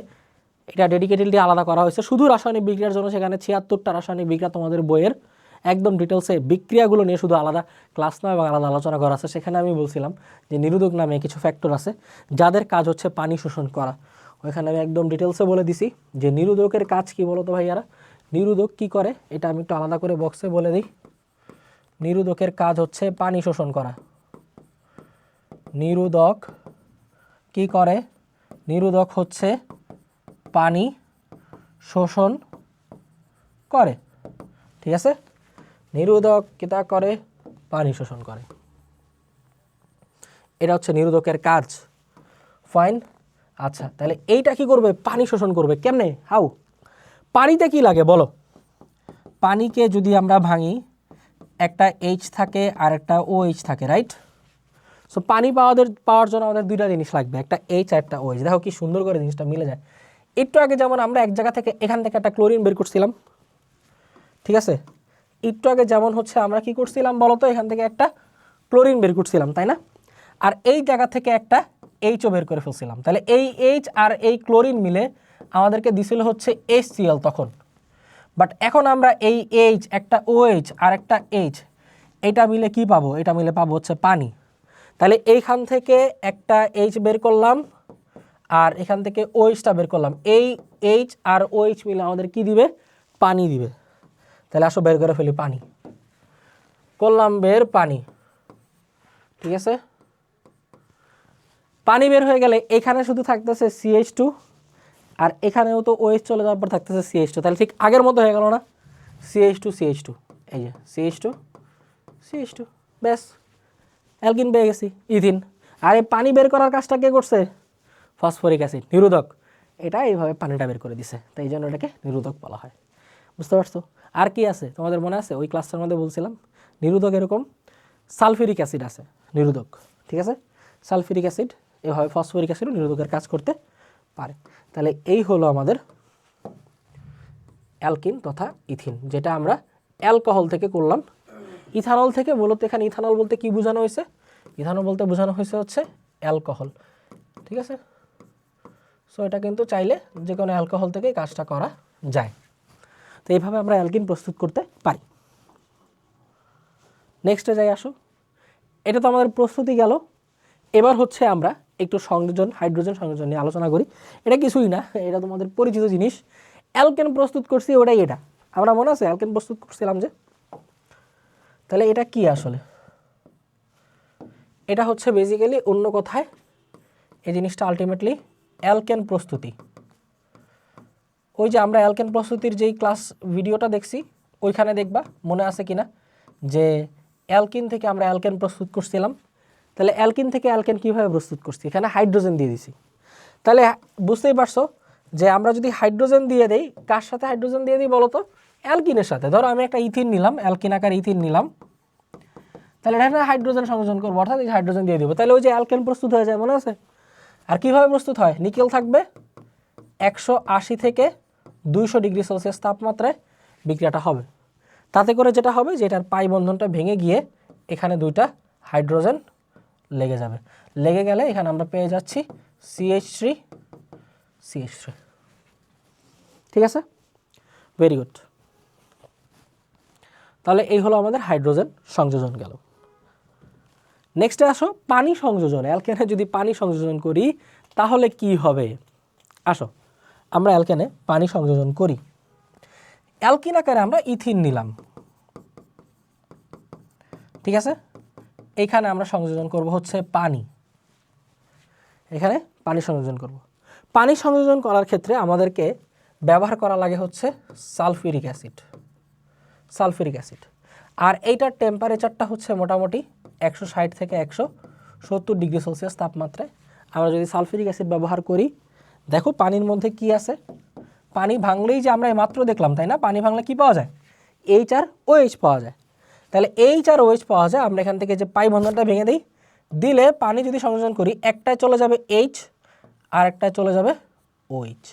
এটা ডেডিকেটেডলি আলাদা করা হয়েছে শুধু রাসায়নিক বিক্রিয়ার জন্য। সেখানে 76টা রাসায়নিক বিক্রিয়া তোমাদের বইয়ের একদম ডিটেলসে বিক্রিয়াগুলো নিয়ে শুধু আলাদা ক্লাস নয় এবং আলাদা আলোচনা করা আছে। সেখানে আমি বলছিলাম যে নিরোধক নামে কিছু ফ্যাক্টর আছে যাদের কাজ হচ্ছে পানি শোষণ করা। ওইখানে আমি একদম ডিটেলসে বলে দিছি যে নিরোধকের কাজ কি বলো তো ভাইয়ারা। নিরোধক কি করে এটা আমি একটু আলাদা করে বক্সে বলে দিই। নিরোধকের কাজ হচ্ছে পানি শোষণ করা। নিরোধক কি করে? নিরোধক হচ্ছে পানি শোষণ করে। ঠিক আছে? নিরোধক কিতা করে? পানি শোষণ করে। এটা হচ্ছে নিরোধকের কাজ। ফাইন। আচ্ছা, তাহলে এইটা কি করবে? পানি শোষণ করবে। কেমনে? হাউ? পানিতে কি লাগে বলো? পানিকে যদি আমরা ভাঙি, একটা H থাকে আর একটা OH থাকে, রাইট? সো পানি পাওয়ার জন্য আমাদের দুইটা জিনিস লাগবে, একটা H আর একটা OH। দেখো কি সুন্দর করে জিনিসটা মিলে যায়। একটু আগে যেমন আমরা এক জায়গা থেকে এখান থেকে একটা ক্লোরিন বের করছিলাম, ঠিক আছে? একটু আগে যেমন হচ্ছে আমরা কি করছিলাম বলো তো, এখান থেকে একটা ক্লোরিন বের করছিলাম, তাই না? আর এই জায়গা থেকে একটা এইচও বের করে ফেলছিলাম। তাহলে এই H আর এই ক্লোরিন মিলে আমাদেরকে দিছিল হচ্ছে HCl তখন। বাট এখন আমরা এই H, একটা OH আর একটা H, এটা মিলে কি পাবো? এটা মিলে পাবো হচ্ছে পানি। তাহলে এইখান থেকে একটা H বের করলাম আর এখান থেকে OHটা বের করলাম। এই H আর OH মিলে আমাদের কি দিবে? পানি দিবে। তাহলে আসো বের করে ফেলি পানি। করলাম বের পানি। ঠিক আছে? পানি বের হয়ে গেলে এখানে শুধু থাকতেছে CH2 আর এখানেও তো OH চলে যাওয়ার পর থাকতেছে CH2। তাহলে ঠিক আগের মতো হয়ে গেল না? CH2 এই যে CH2 ব্যাস অ্যালকিন পেয়ে গেছি, ইথিন। আর এই পানি বের করার কাজটা কে করছে? ফসফরিক অ্যাসিড নিরোধক, এটা এইভাবে পানিটা বের করে দিছে, তাই এই জন্য এটাকে নিরোধক বলা হয়। বুঝতে পারছো? আর কি আছে তোমাদের মনে আছে? ওই ক্লাসটার মধ্যে বলছিলাম নিরোধক এরকম সালফিউরিক অ্যাসিড আছে নিরোধক, ঠিক আছে? সালফিউরিক অ্যাসিড এভাবে ফসফরিক অ্যাসিডও নিরোধকের কাজ করতে পারে। তাহলে এই হলো আমাদের অ্যালকিন তথা ইথিন, যেটা আমরা অ্যালকোহল থেকে করলাম। ইথানল থেকে মূলত এখানে ইথানল বলতে কি বোঝানো হয়েছে? ইথানল বলতে বোঝানো হয়েছে হচ্ছে অ্যালকোহল, ঠিক আছে? সো এটা কিন্তু চাইলে যে কোনো অ্যালকোহল থেকেই কাজটা করা যায়। তো এইভাবে আমরা অ্যালকিন প্রস্তুত করতে পারি। নেক্সটে যাই আসো। এটা তো আমাদের প্রস্তুতি গেল। এবার হচ্ছে আমরা একটু সংযোজন, হাইড্রোজেন সংযোজন নিয়ে আলোচনা করি। এটা কিছুই না, এটা তোমাদের পরিচিত জিনিস। অ্যালকেন প্রস্তুত করছি ওটাই এটা, আমরা মনে আছে অ্যালকেন প্রস্তুত করছিলাম যে। তাহলে এটা কি আসলে? এটা হচ্ছে বেসিক্যালি অন্য কথায় এই জিনিসটা আলটিমেটলি অ্যালকেন প্রস্তুতি। ওই যে আমরা অ্যালকেন প্রস্তুতির যেই ক্লাস ভিডিওটা দেখছি ওইখানে দেখবা, মনে আছে কিনা, যে অ্যালকিন থেকে আমরা অ্যালকেন প্রস্তুত করছিলাম। তাহলে অ্যালকিন থেকে অ্যালকেন কীভাবে প্রস্তুত করছি? এখানে হাইড্রোজেন দিয়ে দিছি। তাহলে বুঝতেই পারছো যে আমরা যদি হাইড্রোজেন দিয়ে দেই, কার সাথে হাইড্রোজেন দিয়ে দিই বলো তো? অ্যালকিনের সাথে। ধরো আমি একটা ইথিন নিলাম, অ্যালকিন আকার ইথিন নিলাম, তাহলে এটা হাইড্রোজেন সংযোজন করবো, অর্থাৎ এই হাইড্রোজেন দিয়ে দেবো। তাহলে ওই যে অ্যালকেন প্রস্তুত হয়ে যায়, মনে আছে? আর কীভাবে প্রস্তুত হয়? নিকেল থাকবে 180 থেকে 200 ডিগ্রি সেলসিয়াস তাপমাত্রায় বিক্রিয়াটা হবে। তাতে করে যেটা হবে যে এটার পাই বন্ধনটা ভেঙে গিয়ে এখানে দুইটা হাইড্রোজেন লেগে যাবে। লেগে গেলে এখানে আমরা পেয়ে যাচ্ছি CH3। ঠিক আছে, ভেরি গুড। তাহলে এই হলো আমাদের হাইড্রোজেন সংযোজন গেল। নেক্সটে আসো পানি সংযোজন। অ্যালকেনে যদি পানি সংযোজন করি তাহলে কি হবে? আসো আমরা অ্যালকেনে পানি সংযোজন করি। অ্যালকিন আকারে আমরা ইথিন নিলাম, ঠিক আছে? এইখানে আমরা সংযোজন করব হচ্ছে পানি, এখানে পানি সংযোজন করব। পানি সংযোজন করার ক্ষেত্রে আমাদেরকে ব্যবহার করা লাগে হচ্ছে সালফিউরিক অ্যাসিড। আর এইটার টেম্পারেচারটা হচ্ছে মোটামুটি 160 থেকে 170 ডিগ্রি সেলসিয়াস তাপমাত্রায়। আমরা যদি সালফিউরিক অ্যাসিড ব্যবহার করি, দেখো পানির মধ্যে কি আছে? পানি ভাঙলেই যে আমরা মাত্র দেখলাম, তাই না? পানি ভাঙলে কি পাওয়া যায়? H আর OH পাওয়া যায়। তাহলে H আর OH পাওয়া যায়। আমরা এখান থেকে যে পাই বন্ধনটা ভেঙে দিই, দিলে পানি যদি সংযোজন করি, একটায় চলে যাবে H আর একটায় চলে যাবে OH।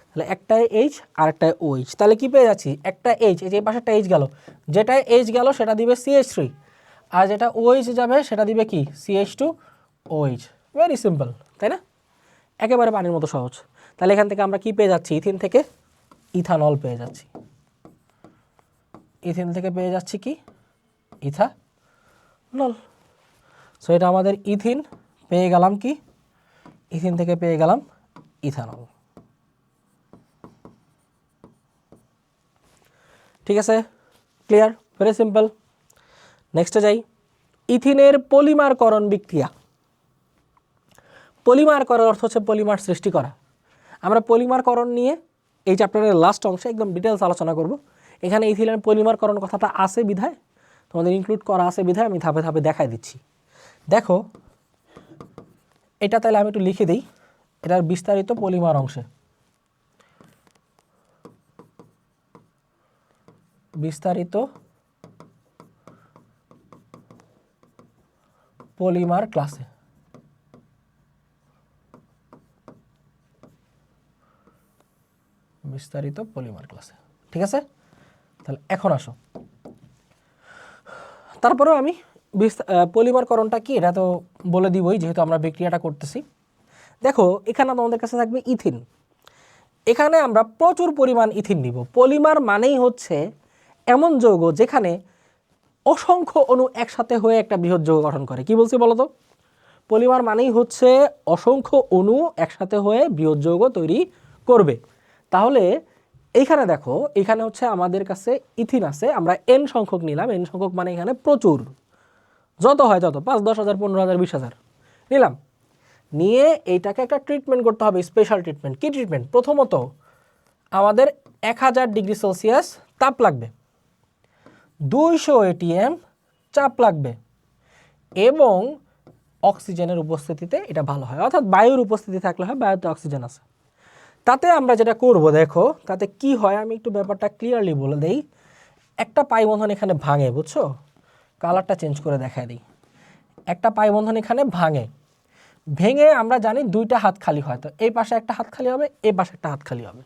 তাহলে একটায় H আর একটায় OH, তাহলে কি পেয়ে যাচ্ছি? একটা H, এই যে পাশেরটা H গেল, যেটায় H গেল সেটা দিবে CH3, আর যেটা OH যাবে সেটা দিবে কি? CH2OH। ভেরি সিম্পল, তাই না? একেবারে পানির মতো সহজ। তাহলে এখান থেকে আমরা কি পেয়ে যাচ্ছি? ইথিন থেকে ইথানল পেয়ে যাচ্ছি। ইথিন থেকে পেয়ে যাচ্ছি কি? ইথানল। সো এটা আমাদের ইথিন, পেয়ে গেলাম কি? ইথিন থেকে পেয়ে গেলাম ইথানল। ঠিক আছে, ক্লিয়ার, ভেরি সিম্পল। নেক্সটে যাই, ইথিনের পলিমারকরণ বিক্রিয়া। পলিমারকরণ অর্থ হচ্ছে পলিমার সৃষ্টি করা। আমরা পলিমারকরণ নিয়ে এই চ্যাপ্টারের লাস্ট অংশে একদম ডিটেলস আলোচনা করব। এখানে ইথিনের পলিমারকরণ কথাটা আছে বিধায়, তোমাদের ইনক্লুড করা আছে বিধায় আমি ধাপে ধাপে দেখাই দিচ্ছি। দেখো এটা তাহলে আমি একটু লিখে দিই, এটার বিস্তারিত পলিমার অংশে, বিস্তারিত পলিমার ক্লাসে। বিস্তারিত পলিমার ক্লাসে, ঠিক আছে? তাহলে এখন আসো, তারপরেও আমি পলিমারকরণটা কি এটা তো বলে দিবই, যেহেতু আমরা বিক্রিয়াটা করতেছি। দেখো এখানে আমাদের কাছে থাকবে ইথিন। এখানে আমরা প্রচুর পরিমাণ ইথিন নিব। পলিমার মানেই হচ্ছে এমন যৌগ যেখানে অসংখ্য অণু একসাথে হয়ে একটা বৃহৎ যৌগ গঠন করে। কি বলছি বলো তো? পলিমার মানেই হচ্ছে অসংখ্য অণু একসাথে হয়ে বৃহৎ যৌগ তৈরি করবে। তাহলে এইখানে দেখো, এখানে হচ্ছে আমাদের কাছে ইথিন আছে, আমরা n সংখ্যক নিলাম। n সংখ্যক মানে এখানে প্রচুর, যত হয় তত, 5, 10,000, 15,000, 20,000 নিলাম। নিয়ে এইটাকে একটা ট্রিটমেন্ট করতে হবে, স্পেশাল ট্রিটমেন্ট। কি ট্রিটমেন্ট? প্রথমত আমাদের 1000 ডিগ্রি সেলসিয়াস তাপ লাগবে, 200 ATM চাপ লাগবে, এবং অক্সিজেনের উপস্থিতিতে এটা ভালো হয়, অর্থাৎ বায়ুর উপস্থিতি থাকলে হয়, বায়ুতে অক্সিজেন আছে। তাতে আমরা যেটা করব দেখো তাতে কি হয় আমি একটু ব্যাপারটা ক্লিয়ারলি বলে দেই। একটা পাই বন্ধন এখানে ভাঙে, বুঝছো, কালারটা চেঞ্জ করে দেখায় দিই। একটা পাই বন্ধন এখানে ভেঙে আমরা জানি দুইটা হাত খালি হয়, তো এই পাশে একটা হাত খালি হবে, এই পাশে একটা হাত খালি হবে।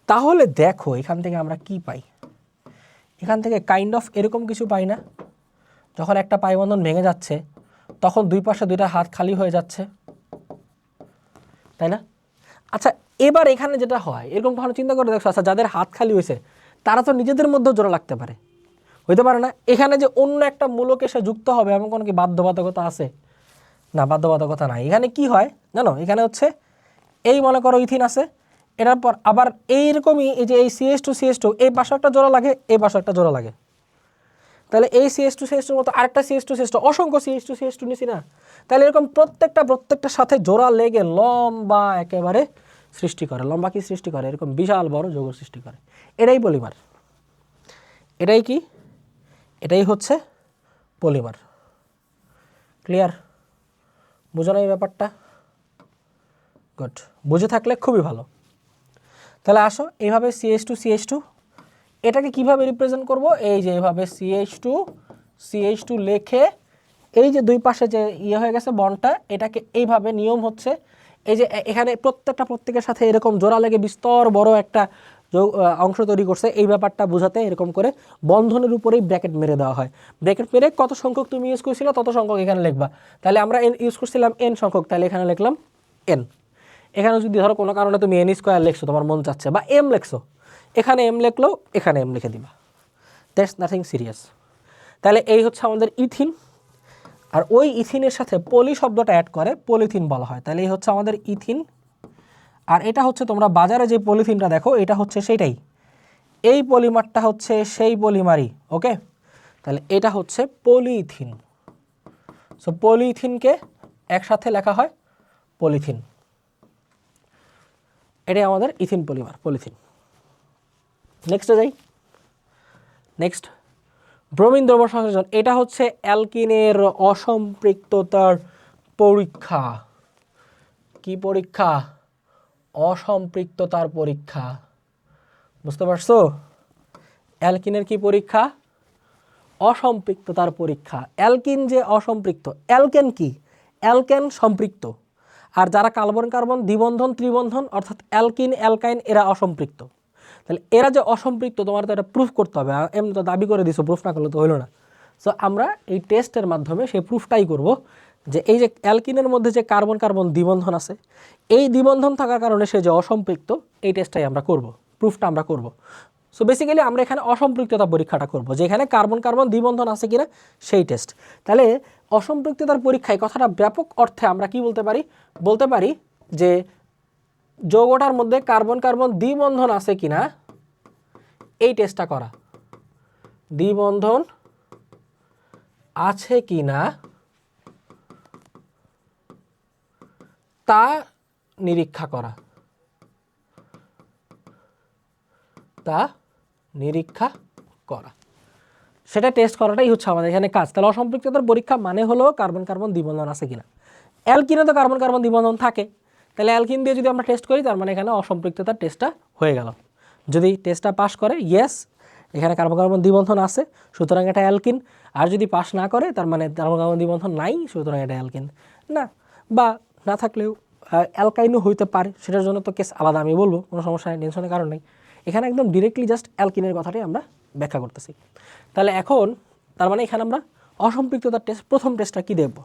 তাহলে দেখো এখান থেকে আমরা কি পাই, এখান থেকে কাইন্ড অফ এরকম কিছু পাই না? যখন একটা পাই বন্ধন ভেঙে যাচ্ছে তখন দুই পাশে দুইটা হাত খালি হয়ে যাচ্ছে, তাই না? আচ্ছা, এবার এখানে যেটা হয় এরকম কখনো চিন্তা করে দেখছো, আচ্ছা যাদের হাত খালি হয়েছে তারা তো নিজেদের মধ্যেও জোড়া লাগতে পারে, হইতে পারে না? এখানে যে অন্য একটা মূলক এসে যুক্ত হবে এমন কোনো কি বাধ্যবাধকতা আছে? না, বাধ্যবাধকতা নাই। এখানে কি হয় জানো, এখানে হচ্ছে এই মনে করো ইথিন আছে, এটার পর আবার এইরকমই এই যে এই CH2 এই পাশে একটা জোড়া লাগে, এই পাশে একটা জোড়া লাগে। তাহলে এই CH2 মতো আরেকটা CH2 অসংখ্য CH2 নিছি না? তাহলে এরকম প্রত্যেকটার সাথে জোড়া লেগে লম্বা একেবারে সৃষ্টি করে। লম্বা কি সৃষ্টি করে? এরকম বিশাল বড় যৌগ সৃষ্টি করে। এটাই পলিমার। এটাই কি? এটাই হচ্ছে পলিমার। ক্লিয়ার? বুঝো না এই ব্যাপারটা? গুড, বুঝে থাকলে খুবই ভালো। তাহলে আসো এইভাবে CH2 এটাকে কিভাবে রিপ্রেজেন্ট করব? এই যে এইভাবে CH2 লেখে এই যে দুই পাশে যে ইয়ে হয়ে গেছে বন্ডটা, এটাকে এইভাবে নিয়ম হচ্ছে এই যে এখানে প্রত্যেকের সাথে এরকম জোড়া লেগে বিস্তর বড় একটা অংশ তৈরি করছে, এই ব্যাপারটা বোঝাতে এরকম করে বন্ধনের উপরেই ব্র্যাকেট মেরে দেওয়া হয়। ব্র্যাকেট মেরে কত সংখ্যক তুমি ইউজ করছিলে তত সংখ্যক এখানে লিখবা। তাহলে আমরা ইউজ করছিলাম n সংখ্যক, তাহলে এখানে লিখলাম n। এখানে যদি ধরো কোনো কারণে তুমি n² লিখছো, তোমার মন চাচ্ছে, বা m লিখছো, এখানে m লিখলেও এখানে m লিখে দিবা, দ্যাটস নাথিং সিরিয়াস। তাহলে এই হচ্ছে আমাদের ইথিন, আর ওই ইথিনের সাথে পলি শব্দটা অ্যাড করে পলিথিন বলা হয়। তাহলে এই হচ্ছে আমাদের ইথিন, আর এটা হচ্ছে তোমরা বাজারে যে পলিথিনটা দেখো এটা হচ্ছে সেইটাই, এই পলিমারটা হচ্ছে সেই পলিমারই। ওকে, তাহলে এটা হচ্ছে পলিথিন। সো পলিথিনকে একসাথে লেখা হয় পলিথিন। এটাই আমাদের ইথিন পলিমার, পলিথিন। নেক্সটে যাই। নেক্সট, ব্রোমিন দ্রবণ সংযোজন। এটা হচ্ছে অ্যালকিনের অসম্পৃক্ততার পরীক্ষা। কি পরীক্ষা? অসম্পৃক্ততার পরীক্ষা। বুঝতে পারছো? অ্যালকিনের কি পরীক্ষা? অসম্পৃক্ততার পরীক্ষা। অ্যালকিন যে অসম্পৃক্ত, অ্যালকেন কি? অ্যালকেন সম্পৃক্ত, আর যারা কার্বন কার্বন দ্বিবন্ধন ত্রিবন্ধন অর্থাৎ অ্যালকিন অ্যালকাইন এরা অসম্পৃক্ত। তাহলে এরা যে অসম্পৃক্ত তোমার তো এটা প্রুফ করতে হবে, এমনি তো দাবি করে দিছো, প্রুফ না করলে তো হইলো না। সো আমরা এই টেস্টের মাধ্যমে সেই প্রুফটাই করব যে এই যে অ্যালকিনের মধ্যে যে কার্বন কার্বন দ্বিবন্ধন আছে, এই দ্বিবন্ধন থাকার কারণে সে যে অসম্পৃক্ত, এই টেস্টটাই আমরা করব, প্রুফটা আমরা করব। সো বেসিক্যালি আমরা এখানে অসম্পৃক্ততা পরীক্ষাটা করব, যেখানে কার্বন কার্বন দ্বিবন্ধন আছে কিনা সেই টেস্ট। তাহলে অসম্পৃক্ততার পরীক্ষায় কথাটা ব্যাপক অর্থে আমরা কি বলতে পারি? বলতে পারি যে যৌগটার মধ্যে কার্বন কার্বন দ্বিবন্ধন আছে কিনা এই টেস্টটা করা, দ্বিবন্ধন আছে কিনা তা নিরীক্ষা করা, তা নিরীক্ষা করা, সেটা টেস্ট করাটাই হচ্ছে আমাদের এখানে কাজ। তাহলে অসম্পৃক্ততার পরীক্ষা মানে হলো কার্বন কার্বন দ্বিবন্ধন আছে কিনা। অ্যালকিনে তো কার্বন কার্বন দ্বিবন্ধন থাকে, তাহলে অ্যালকিন দিয়ে যদি আমরা টেস্ট করি তার মানে এখানে অসম্পৃক্ততার টেস্টটা হয়ে গেল। যদি টেস্টটা পাস করে ইয়েস এখানে কার্বন কার্বন দ্বিবন্ধন আছে, সুতরাং এটা অ্যালকিন। আর যদি পাস না করে তার মানে কার্বন কার্বন দ্বিবন্ধন নাই, সুতরাং এটা অ্যালকিন না। বা না থাকলেও অ্যালকাইনও হইতে পারে, সেটার জন্য তো কেস আলাদা, আমি বলবো, কোনো সমস্যা নেই, টেনশনের কারণ নেই। এখানে একদম ডিরেক্টলি জাস্ট অ্যালকিনের কথাটাই আমরা ব্যাখ্যা করতেছি। তাহলে এখন তার মানে এখানে আমরা অসম্পৃক্ততার টেস্ট, প্রথম টেস্টটা কি দেখব?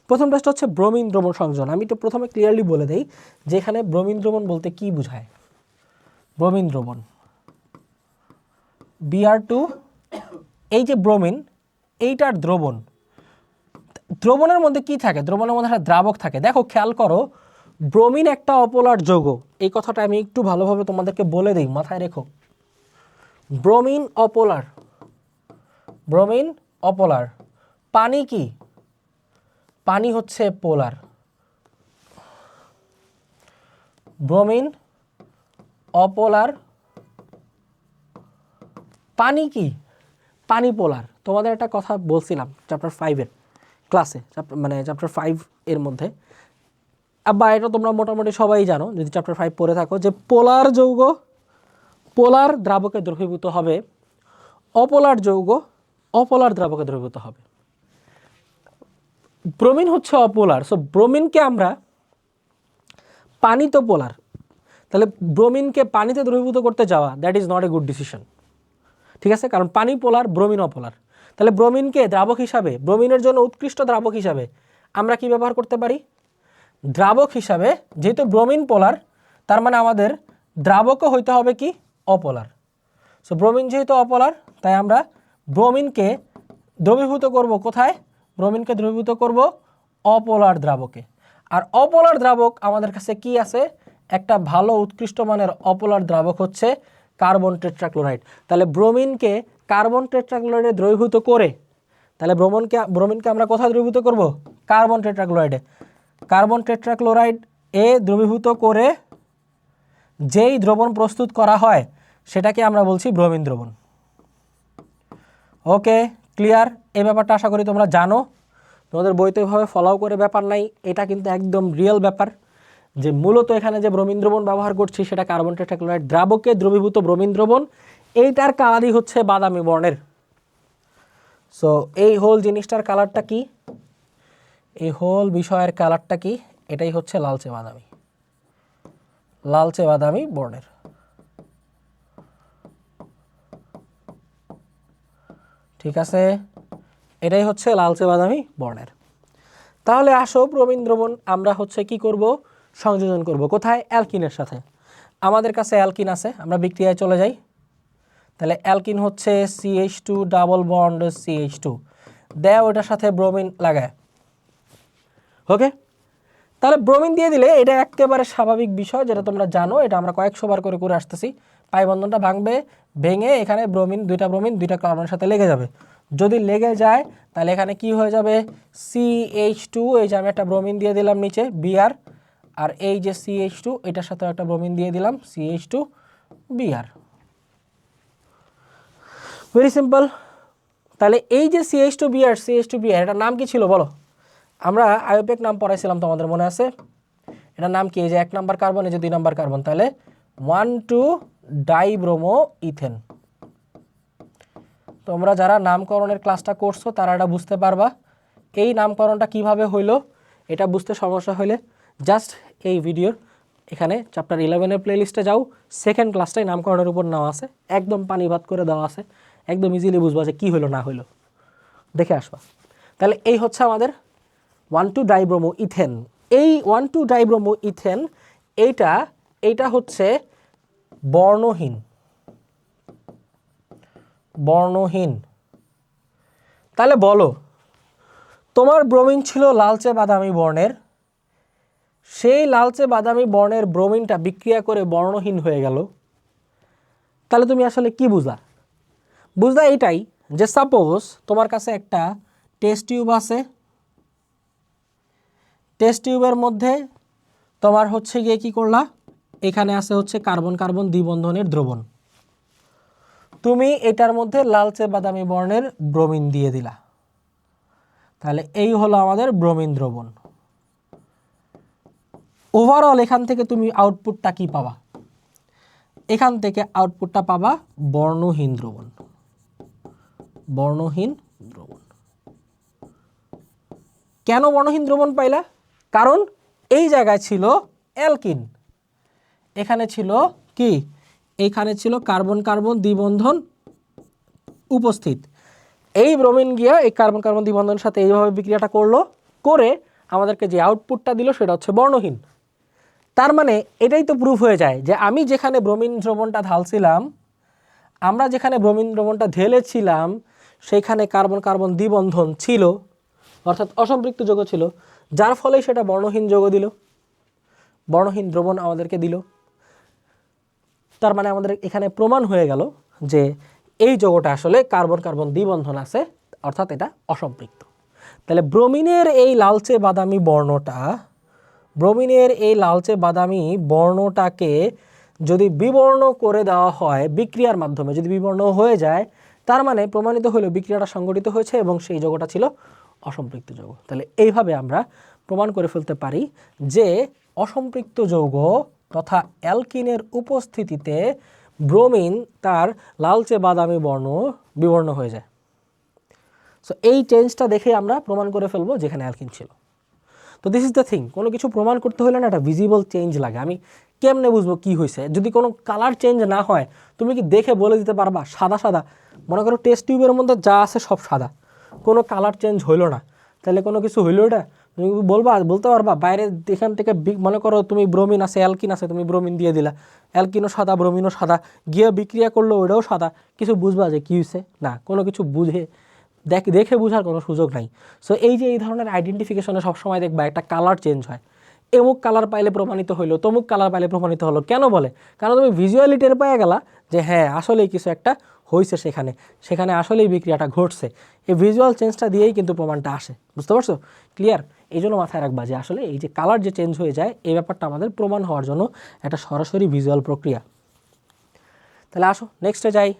প্রথম টেস্টটা হচ্ছে ব্রোমিন দ্রবণ সংযোজন। আমি তো প্রথমে ক্লিয়ারলি বলে দেই যে এখানে ব্রোমিন দ্রবণ বলতে কি বোঝায়। ব্রোমিন দ্রবণ Br2, এই যে ব্রোমিন এইটার দ্রবণ, দ্রবণের মধ্যে কি থাকে? দ্রবণের মধ্যে একটা দ্রাবক থাকে। দেখো খেয়াল করো, ব্রোমিন একটা অপোলার যৌগ, এই কথাটা আমি একটু ভালোভাবে তোমাদেরকে বলে দিই, মাথায় রেখো। Bromine apolar, bromine apolar. পানি কি? পানি হচ্ছে পোলার। ব্রোমিন অপোলার, পানি কি? পানি পোলার। তোমাদের একটা কথা বলছিলাম চ্যাপ্টার 5-এর, ক্লাসে, মানে চ্যাপ্টার 5 এর মধ্যে, বা এটা তোমরা মোটামুটি সবাই জানো যদি চ্যাপ্টার 5 পড়ে থাকো, যে পোলার যৌগ পোলার দ্রাবকে দ্রবীভূত হবে, অপোলার যৌগ অপোলার দ্রাবকে দ্রবীভূত হবে। ব্রোমিন হচ্ছে অপোলার, সো ব্রোমিনকে আমরা, পানি তো পোলার, তাহলে ব্রোমিনকে পানিতে দ্রবীভূত করতে যাওয়া that is not a good decision, ঠিক আছে, কারণ পানি পোলার, ব্রোমিন অপোলার। তাহলে ব্রোমিনকে দ্রাবক হিসাবে, ব্রোমিনের জন্য উৎকৃষ্ট দ্রাবক হিসাবে আমরা কি ব্যবহার করতে পারি? দ্রাবক হিসাবে, যেহেতু ব্রোমিন পোলার, তার মানে আমাদের দ্রাবকও হইতে হবে কি অপোলার। সো ব্রোমিন যেহেতু অপোলার, তাই আমরা ব্রোমিনকে দ্রবীভূত করব কোথায়? ব্রোমিনকে দ্রবীভূত করব অপোলার দ্রাবকে। আর অপোলার দ্রাবক আমাদের কাছে কি আছে? একটা ভালো উৎকৃষ্ট মানের অপোলার দ্রাবক হচ্ছে কার্বন টেট্রাক্লোরাইড। তাহলে ব্রোমিনকে কার্বন টেট্রাক্লোরাইডে দ্রবীভূত করে, তাহলে ব্রোমিনকে আমরা কোথায় দ্রবীভূত করব? কার্বন টেট্রাক্লোরাইডে। কার্বন টেট্রাক্লোরাইড এ দ্রবীভূত করে যেই দ্রবণ প্রস্তুত করা হয় সেটাকে আমরা বলছি ব্রোমিন দ্রবণ। ওকে, ক্লিয়ার? এই ব্যাপারটা আশা করি তোমরা জানো, তোমাদের বইতে এভাবে ফলো করে ব্যাপার নাই, এটা কিন্তু একদম রিয়েল ব্যাপার, যে মূলত এখানে যে ব্রোমিন দ্রবণ ব্যবহার করছি সেটা কার্বন টেট্রাক্লোরাইড দ্রাবকে দ্রবীভূত ব্রোমিন দ্রবণ, এইটার কালারই হচ্ছে বাদামি বর্ণের। সো এই হোল জিনিসটার কালারটা কি? এই হোল বিষয়ের কালারটা কি? এটাই হচ্ছে লালচে বাদামি, লালচে বাদামি বর্ণের। ঠিক আছে, এটাই হচ্ছে লালচে বাদামি বর্ণের। তাহলে আসো ব্রোমিন দ্রবণ আমরা হচ্ছে কি করব? সংযোজন করব কোথায়? অ্যালকিনের সাথে। আমাদের কাছে অ্যালকিন আছে, আমরা বিক্রিয়ায় চলে যাই। তাহলে অ্যালকিন হচ্ছে CH2 ডাবল বন্ড CH2, দেও এটার সাথে ব্রোমিন লাগায়। ওকে, তাহলে ব্রোমিন দিয়ে দিলে এটা একেবারে স্বাভাবিক বিষয়, যেটা তোমরা জানো, এটা আমরা কয়েকশো বার করে করে আসতেছি। পাই বন্ধনটা ভাঙবে, ভেঙে এখানে ব্রোমিন দুইটা কার্বনের সাথে লেগে যাবে। যদি লেগে যায় তাহলে এখানে কি হয়ে যাবে? CH2, এই যে আমি একটা ব্রোমিন দিয়ে দিলাম নিচে Br, আর এই যে CH2 এটার সাথে একটা ব্রোমিন দিয়ে দিলাম CH2 Br। Very simple. তাহলে এই যে CH2 Br এটার নাম কি ছিল বলো? আমরা আইওপেক নাম পড়াইছিলাম, তোমাদের মনে আছে? এটার নাম কি? এই যে 1 নাম্বার কার্বন, এই যে 2 নাম্বার কার্বন, তাহলে 1,2 ডাইব্রোমো ইথেন। তোমরা যারা নামকরণের ক্লাসটা করছো তারা এটা বুঝতে পারবা। এই নামকরণটা কিভাবে হইলো এটা বুঝতে সমস্যা হলে জাস্ট এই ভিডিওর এখানে চ্যাপ্টার 11-এর প্লেলিস্টে যাও, সেকেন্ড ক্লাসটাই নামকরণের উপর নেওয়া আছে, একদম পানি ভাত করে দেওয়া আছে, একদম ইজিলি বুঝবা যে কী হইলো না হইলো, দেখে আসবা। তাহলে এই হচ্ছে আমাদের 1,2 ডাইব্রোমো ইথেন। এই 1,2 ডাইব্রোমো ইথেন এইটা হচ্ছে বর্ণহীন। তাহলে বলো, তোমার ব্রোমিন ছিল লালচে বাদামি বর্ণের, সেই লালচে বাদামি বর্ণের ব্রোমিনটা বিক্রিয়া করে বর্ণহীন হয়ে গেল, তাহলে তুমি আসলে কি বুঝলা এটাই যে সাপোজ তোমার কাছে একটা টেস্ট টিউব আছে, টেস্ট টিউবের মধ্যে তোমার হচ্ছে গিয়ে কি করলা, এখানে আছে হচ্ছে কার্বন কার্বন দ্বিবন্ধনের দ্রবণ, তুমি এটার মধ্যে লালচে বাদামি বর্ণের ব্রোমিন দিয়ে দিলা, তাহলে এই হলো আমাদের ব্রোমিন দ্রবণ। ওভারঅল এখান থেকে তুমি আউটপুটটা কি পাবা? এখান থেকে আউটপুটটা পাবা বর্ণহীন দ্রবণ। কেন বর্ণহীন দ্রবণ পাইলা? কারণ এই জায়গায় ছিল অ্যালকিন, এখানে ছিল কি? এইখানে ছিল কার্বন কার্বন দ্বিবন্ধন উপস্থিত। এই ব্রোমিন গিয়া এই কার্বন কার্বন দ্বিবন্ধনের সাথে এইভাবে বিক্রিয়াটা করে আমাদেরকে যে আউটপুটটা দিল সেটা হচ্ছে বর্ণহীন। তার মানে এটাই তো প্রুফ হয়ে যায় যে আমি যেখানে ব্রোমিন দ্রবণটা ঢালছিলাম, আমরা যেখানে ব্রোমিন দ্রবণটা ঢেলেছিলাম সেইখানে কার্বন কার্বন দ্বিবন্ধন ছিল, অর্থাৎ অসম্পৃক্ত যৌগ ছিল, যার ফলে সেটা বর্ণহীন যৌগ দিল, বর্ণহীন দ্রবণ আমাদেরকে দিল। তার মানে আমাদের এখানে প্রমাণ হয়ে গেল যে এই যৌগটা আসলে কার্বন কার্বন দ্বিবন্ধন আছে, অর্থাৎ এটা অসম্পৃক্ত। তাহলে ব্রোমিনের এই লালচে বাদামি বর্ণটাকে যদি বিবর্ণ করে দেওয়া হয় বিক্রিয়ার মাধ্যমে, যদি বিবর্ণ হয়ে যায়, তার মানে প্রমাণিত হলো বিক্রিয়াটা সংঘটিত হয়েছে এবং সেই যৌগটা ছিল অসম্পৃক্ত যৌগ। তাহলে এইভাবে আমরা প্রমাণ করে ফেলতে পারি যে অসম্পৃক্ত যৌগ তথা অ্যালকিনের উপস্থিতিতে ব্রোমিন তার লালচে বাদামি বর্ণ বিবর্ণ হয়ে যায়। সো এই চেঞ্জটা দেখে আমরা প্রমাণ করে ফেলবো যেখানে অ্যালকিন ছিল। তো দিস ইজ দ্য থিং, কোনো কিছু প্রমাণ করতে হলে না একটা ভিজিবল চেঞ্জ লাগে। আমি কেমনে বুঝবো কি হয়েছে? যদি কোনো কালার চেঞ্জ না হয় তুমি কি দেখে বলে দিতে পারবা? সাদা সাদা মনে করো টেস্ট টিউবের মধ্যে যা আছে সব সাদা, কোনো কালার চেঞ্জ হইলো না, তাহলে কোনো কিছু হইলো? এটা তুমি বলতে পারবা? বাইরে এখান থেকে মনে করো তুমি ব্রোমিন আছে, অ্যালকিন আছে, তুমি ব্রোমিন দিয়ে দিলা, অ্যালকিনও সাদা ব্রোমিনও সাদা, গিয়ে বিক্রিয়া করলো ওইটাও সাদা, কিছু বুঝবা যে কী হয়েছে? না, কোনো কিছু বুঝে দেখে বোঝার কোনো সুযোগ নাই। সো এই যে এই ধরনের আইডেন্টিফিকেশনে সবসময় দেখবা একটা কালার চেঞ্জ হয়, এমুক কালার পাইলে প্রমাণিত হইলো, তমুক কালার পাইলে প্রমাণিত হলো। কেন বলে? কারণ তুমি ভিজুয়ালি টের পেয়ে গেলা যে হ্যাঁ আসলেই কিছু একটা হয়েছে, সেখানে আসলেই বিক্রিয়াটা ঘটছে। এই ভিজুয়াল চেঞ্জটা দিয়েই কিন্তু প্রমাণটা আসে। বুঝতে পারছো? ক্লিয়ার? এই জন্য মাথায় রাখবা যে আসলে এই যে কালার যে চেঞ্জ হয়ে যায় এই ব্যাপারটা আমাদের প্রমাণ হওয়ার জন্য একটা সরাসরি ভিজুয়াল প্রক্রিয়া। তাহলে আসো নেক্সটে যাই।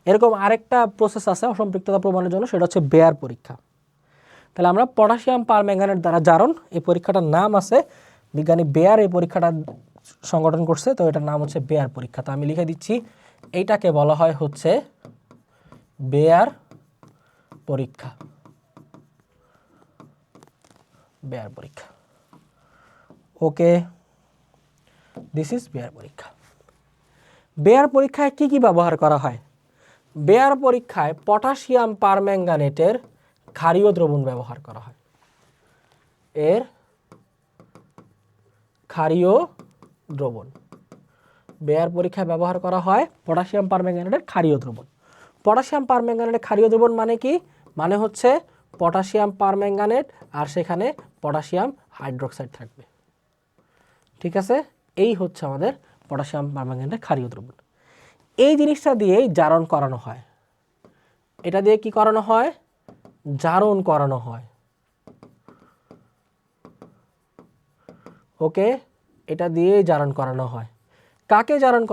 এরকম আরেকটা প্রসেস আছে অসম্পৃক্ততা প্রমাণের জন্য, সেটা হচ্ছে বেয়ার পরীক্ষা। তাহলে আমরা পটাশিয়াম পারম্যাঙ্গানেট দ্বারা জারণ, এই পরীক্ষাটার নাম আছে, বিজ্ঞানী বেয়ার এই পরীক্ষাটা সংগঠন করছে, তো এটার নাম হচ্ছে বেয়ার পরীক্ষা। তো আমি লিখে দিচ্ছি, এইটাকে বলা হয় হচ্ছে বেয়ার পরীক্ষা। বেয়ার পরীক্ষা, ওকে, দিস ইজ বেয়ার পরীক্ষা। বেয়ার পরীক্ষায় কি কি ব্যবহার করা হয়? বেয়ার পরীক্ষায় পটাশিয়াম পারম্যাঙ্গানেটের ক্ষারীয় দ্রবণ ব্যবহার করা হয়। এর ক্ষারীয় দ্রবণ বেয়ার পরীক্ষায় ব্যবহার করা হয় পটাশিয়াম পারম্যাঙ্গানেটের ক্ষারীয় দ্রবণ। পটাশিয়াম পারম্যাঙ্গানেটের ক্ষারীয় দ্রবণ মানে কি? মানে হচ্ছে পটাশিয়াম পারম্যাঙ্গানেট আর সেখানে পটাশিয়াম হাইড্রোক্সাইড থাকবে। ঠিক আছে, এই হচ্ছে আমাদের পটাশিয়াম পারম্যাঙ্গানেটের ক্ষারীয় দ্রবণ। এই জিনিসটা দিয়েই জারণ করানো হয়। এটা দিয়ে কি করানো হয়? জারণ করানো হয়। ওকে, এটা দিয়েই জারণ করানো হয়। কাকে জারণ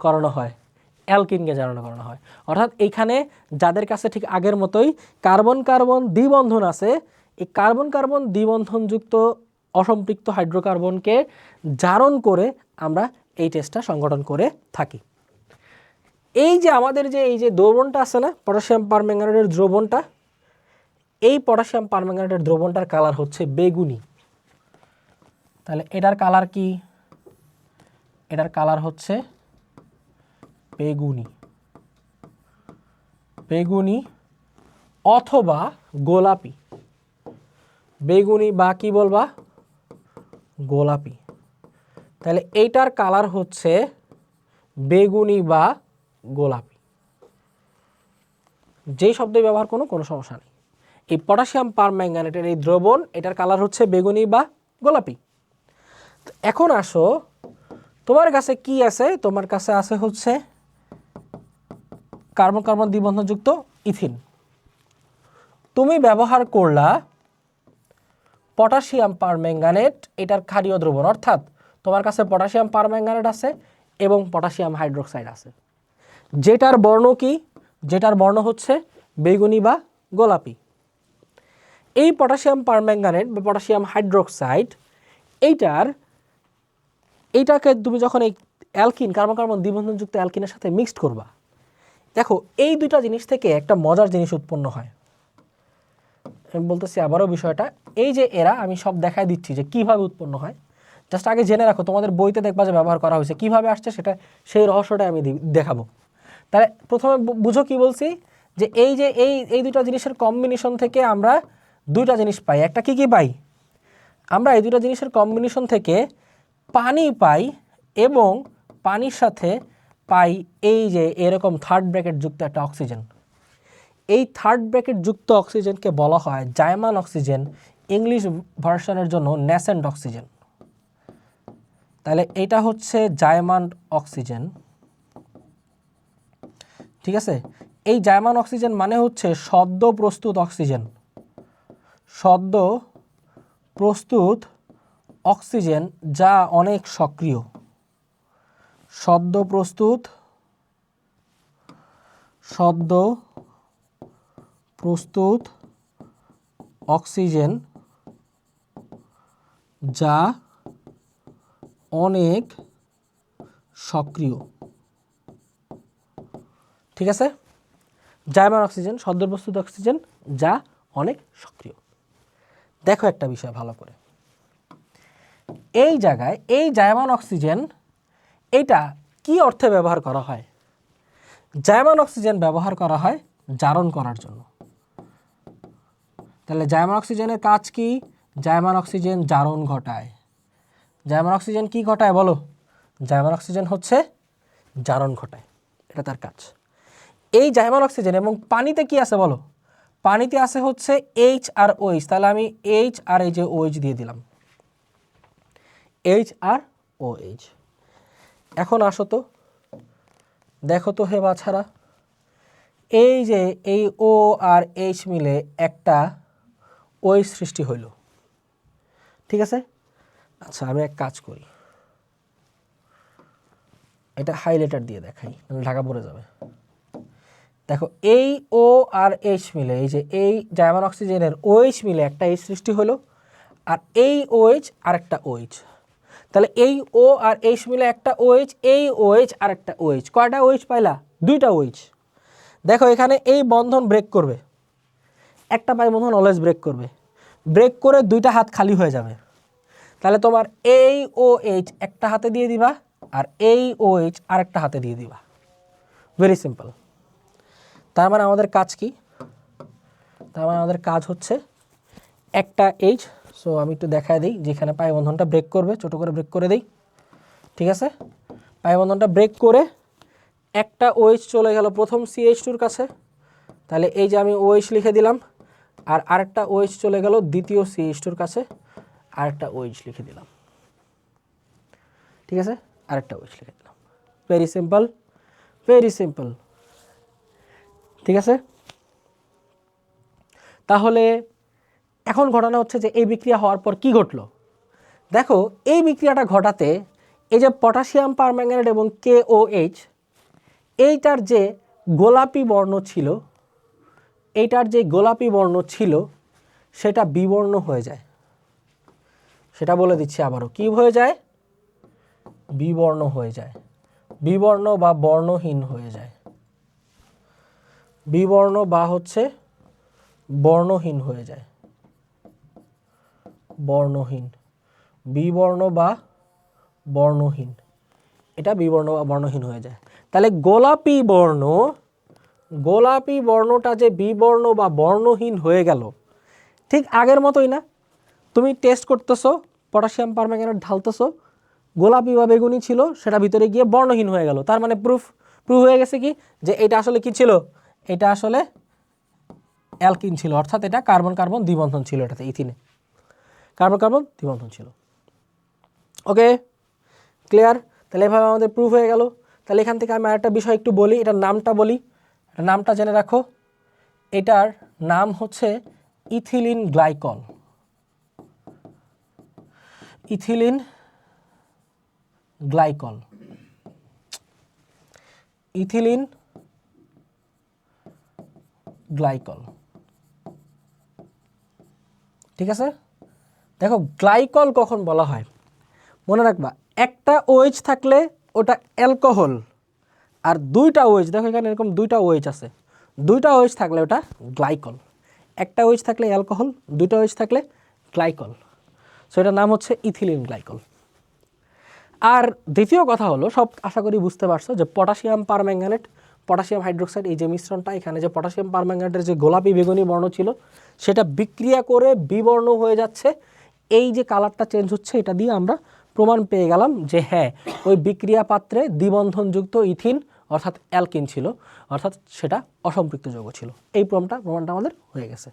করানো হয়? অ্যালকিনকে জারণ করানো হয়। অর্থাৎ এইখানে যাদের কাছে ঠিক আগের মতোই কার্বন কার্বন দ্বিবন্ধন আছে, এই কার্বন কার্বন দ্বিবন্ধনযুক্ত অসম্পৃক্ত হাইড্রোকার্বনকে জারণ করে আমরা এই টেস্টটা সংগঠন করে থাকি। এই যে আমাদের যে এই যে দ্রবণটা আছে না, পটাশিয়াম পারম্যাঙ্গানেটের দ্রবণটা, এই পটাশিয়াম পারম্যাঙ্গানেটের দ্রবণটার কালার হচ্ছে বেগুনি। তাহলে এটার কালার কি? এটার কালার হচ্ছে বেগুনি, বেগুনি অথবা গোলাপি। বেগুনি বা কি বলবা? গোলাপি। তাহলে এইটার কালার হচ্ছে বেগুনি বা গোলাপি। যেই শব্দে ব্যবহার কোনো সমস্যা নেই। এই পটাশিয়াম পারম্যাঙ্গানেটের এই দ্রবণ, এটার কালার হচ্ছে বেগুনি বা গোলাপি। এখন আসো, তোমার কাছে কি আছে? তোমার কাছে আছে হচ্ছে কার্বন কার্বন দ্বিবন্ধনযুক্ত ইথিন। তুমি ব্যবহার করলা পটাশিয়াম পারম্যাঙ্গানেট, এটার ক্ষারীয় দ্রবণ, অর্থাৎ তোমার কাছে পটাশিয়াম পারম্যাঙ্গানেট আছে এবং পটাশিয়াম হাইড্রোক্সাইড আছে, যেটার বর্ণ কি? যেটার বর্ণ হচ্ছে বেগুনি বা গোলাপি। এই পটাশিয়াম পারম্যাঙ্গানেট বা পটাশিয়াম হাইড্রোক্সাইড এইটাকে তুমি যখন এই অ্যালকিন কার্বন কার্বন দ্বিবন্ধনযুক্ত অ্যালকিনের সাথে মিক্সড করবা, দেখো এই দুইটা জিনিস থেকে একটা মজার জিনিস উৎপন্ন হয়। আমি বলতেছি আবারও বিষয়টা, এই যে এরা, আমি সব দেখায় দিচ্ছি যে কিভাবে উৎপন্ন হয়, জাস্ট আগে জেনে রাখো, তোমাদের বইতে দেখবা যে ব্যবহার করা হয়েছে, কিভাবে আসছে সেটা, সেই রহস্যটা আমি দেখাবো। তাহলে প্রথমে বুঝো কি বলছি, যে এই যে এই দুইটা জিনিসের কম্বিনেশন থেকে আমরা দুইটা জিনিস পাই। একটা কি পাই? আমরা এই দুইটা জিনিসের কম্বিনেশন থেকে পানি পাই এবং পানির সাথে পাই এই যে এরকম থার্ড ব্র্যাকেট যুক্ত একটা অক্সিজেন। এই থার্ড ব্র্যাকেট যুক্ত অক্সিজেনকে বলা হয় জাইমান অক্সিজেন, ইংলিশ ভার্সনের জন্য ন্যাসেন্ট অক্সিজেন। তাহলে এটা হচ্ছে জাইমান অক্সিজেন। ঠিক আছে, এই জাইমান অক্সিজেন মানে হচ্ছে সদ্য প্রস্তুত অক্সিজেন। সদ্য প্রস্তুত অক্সিজেন যা অনেক সক্রিয়। সদ্য প্রস্তুত অক্সিজেন যা অনেক সক্রিয়। ঠিক আছে, জায়মান অক্সিজেন সদ্য প্রস্তুত অক্সিজেন যা অনেক সক্রিয়। দেখো একটা বিষয় ভালো করে, এই জায়গায় এই জায়মান অক্সিজেন এটা কি অর্থে ব্যবহার করা হয়? জায়মান অক্সিজেন ব্যবহার করা হয় জারণ করার জন্য। তাহলে জায়মান অক্সিজেনের কাজ কি? জায়মান অক্সিজেন জারণ ঘটায়। জায়মান অক্সিজেন কি ঘটায় বলো? জায়মান অক্সিজেন হচ্ছে জারণ ঘটায়, এটা তার কাজ। এই জায়মান অক্সিজেন এবং পানিতে কি আছে বলো? পানিতে আছে হচ্ছে এইচ আর ওইচ। তাহলে আমি এইচ আর এই যে ওইচ দিয়ে দিলাম, এইচ আর ও এইচ। এখন আসো তো, দেখো তো হে বাছারা, এই যে এই ও আর এইচ মিলে একটা ওইচ সৃষ্টি হইল। ঠিক আছে, আচ্ছা আমি এক কাজ করি, এটা হাইলাইটার দিয়ে দেখাই, ঢাকা পড়ে যাবে। দেখো এই ও আর এইচ মিলে, এই যে এই জায়মান অক্সিজেনের ওইচ মিলে একটা এইচ সৃষ্টি হলো, আর এই ওইচ আর একটা ওইচ। তাহলে এই ও আর এইচ মিলে একটা ওইচ, এই ওইচ আর একটা ওইচ। কয়টা ওইচ পাইলা? দুইটা ওইচ। দেখো এখানে এই বন্ধন ব্রেক করবে, একটা পাই বন্ধন অলওয়েজ ব্রেক করবে, ব্রেক করে দুইটা হাত খালি হয়ে যাবে। তাহলে তোমার এই ও এইচ একটা হাতে দিয়ে দিবা, আর এই ও এইচ আর একটা হাতে দিয়ে দিবা। Very simple. তার মানে আমাদের কাজ কি? তার মানে আমাদের কাজ হচ্ছে একটা এইচ, সো আমি একটু দেখায় দিই, যেখানে পাই বন্ধনটা ব্রেক করবে, ছোটো করে ব্রেক করে দিই। ঠিক আছে, পাই বন্ধনটা ব্রেক করে একটা ওএইচ চলে গেল প্রথম CH2-র কাছে, তাহলে এই যে আমি ওএইচ লিখে দিলাম, আর আরেকটা ওএইচ চলে গেল দ্বিতীয় CH2-র কাছে, আরেকটা ওএইচ লিখে দিলাম। ঠিক আছে, আরেকটা ওএইচ লিখে দিলাম। Very simple, very simple. ঠিক আছে, তাহলে এখন ঘটনা হচ্ছে যে এই বিক্রিয়া হওয়ার পর কি ঘটলো? দেখো এই বিক্রিয়াটা ঘটাতে এই যে পটাশিয়াম পারম্যাঙ্গানেট এবং KOH, এইটার যে গোলাপি বর্ণ ছিল, এইটার যে গোলাপি বর্ণ ছিল সেটা বিবর্ণ হয়ে যায়। সেটা বলে দিচ্ছি আবারও, কি হয়ে যায়? বিবর্ণ হয়ে যায়, বিবর্ণ বা বর্ণহীন হয়ে যায়। বিবর্ণ বা হচ্ছে বর্ণহীন হয়ে যায়, বর্ণহীন, বিবর্ণ বা বর্ণহীন, এটা বিবর্ণ বা বর্ণহীন হয়ে যায়। তাহলে গোলাপি বর্ণ, গোলাপি বর্ণটা যে বিবর্ণ বা বর্ণহীন হয়ে গেল, ঠিক আগের মতোই না? তুমি টেস্ট করতেছো, পটাশিয়াম পারম্যাঙ্গানেট ঢালতেছো, গোলাপি বা বেগুনি ছিল, সেটা ভিতরে গিয়ে বর্ণহীন হয়ে গেল। তার মানে প্রুফ হয়ে গেছে কি, যে এটা আসলে কি ছিল? এটা আসলে অ্যালকিন ছিল, অর্থাৎ এটা কার্বন কার্বন দ্বিবন্ধন ছিল, এটাতে ইথিনে কার্বন কার্বন দ্বিবন্ধন ছিল। ওকে, ক্লিয়ার? তাহলে এভাবে আমাদের প্রুফ হয়ে গেল। তাহলে এখান থেকে আমি আরেকটা বিষয় একটু বলি, এটার নামটা বলি, নামটা জেনে রাখো। এটার নাম হচ্ছে ethylene glycol. Ethylene glycol, ethylene glycol. ঠিক আছে, দেখো গ্লাইকল কখন বলা হয় মনে রাখবা, একটা ওএইচ থাকলে ওটা অ্যালকোহল, আর দুইটা ওএইচ, দেখো এখানে এরকম দুইটা ওএইচ আছে, দুইটা ওএইচ থাকলে ওটা গ্লাইকল। একটা ওএইচ থাকলে অ্যালকোহল, দুইটা ওএইচ থাকলে গ্লাইকল। সো এটার নাম হচ্ছে ইথিলিন গ্লাইকল। আর দ্বিতীয় কথা হলো, সব আশা করি বুঝতে পারছো যে পটাশিয়াম পারম্যাঙ্গানেট, পটাশিয়াম হাইড্রোক্সাইড, এই যে মিশ্রণটা, এখানে যে পটাশিয়াম পারম্যাঙ্গানেটের যে গোলাপি বেগুনি বর্ণ ছিল সেটা বিক্রিয়া করে বিবর্ণ হয়ে যাচ্ছে। এই যে কালারটা চেঞ্জ হচ্ছে, এটা দিয়ে আমরা প্রমাণ পেয়ে গেলাম যে হ্যাঁ, ওই বিক্রিয়া পাত্রে দ্বিবন্ধনযুক্ত ইথিন অর্থাৎ অ্যালকিন ছিল, অর্থাৎ সেটা অসম্পৃক্ত যৌগ ছিল। এই প্রমাণটা আমাদের হয়ে গেছে।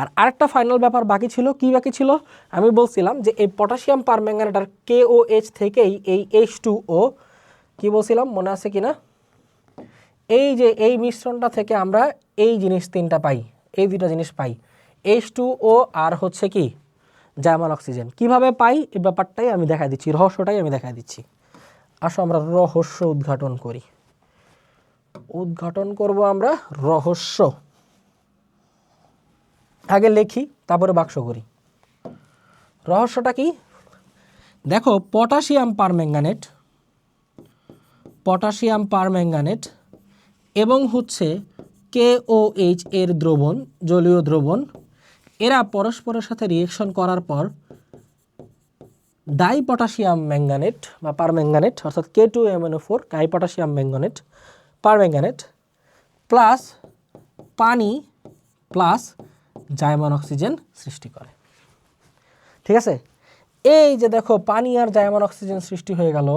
আর আরেকটা ফাইনাল ব্যাপার বাকি ছিল, কি বাকি ছিল? আমি বলছিলাম যে এই পটাশিয়াম পারম্যাঙ্গানেট আর KOH থেকেই এই H2O, কি বলছিলাম মনে আছে কিনা? এই যে এই মিশ্রণটা থেকে আমরা এই জিনিস তিনটা পাই, এই দুইটা জিনিস পাই, H2O আর হচ্ছে কি জার্মান অক্সিজেন। কিভাবে পাই এই ব্যাপারটাই আমি দেখাই দিচ্ছি, রহস্যটাই আমি দেখাই দিচ্ছি। আসো আমরা রহস্য উদ্ঘাটন করি, উদ্ঘাটন করব আমরা রহস্য। আগে লিখি তারপরে বাক্স করি। রহস্যটা কি দেখো, পটাশিয়াম পারম্যাঙ্গানেট এবং হচ্ছে KOH এর দ্রবণ, জলীয় দ্রবণ, এরা পরস্পরের সাথে রিয়েকশন করার পর ডাইপটাশিয়াম ম্যাঙ্গানেট বা পারম্যাঙ্গানেট অর্থাৎ K2MnO4 ডাইপটাশিয়াম পারম্যাঙ্গানেট প্লাস পানি প্লাস জাইমান অক্সিজেন সৃষ্টি করে। ঠিক আছে, এই যে দেখো পানি আর জাইমান অক্সিজেন সৃষ্টি হয়ে গেল,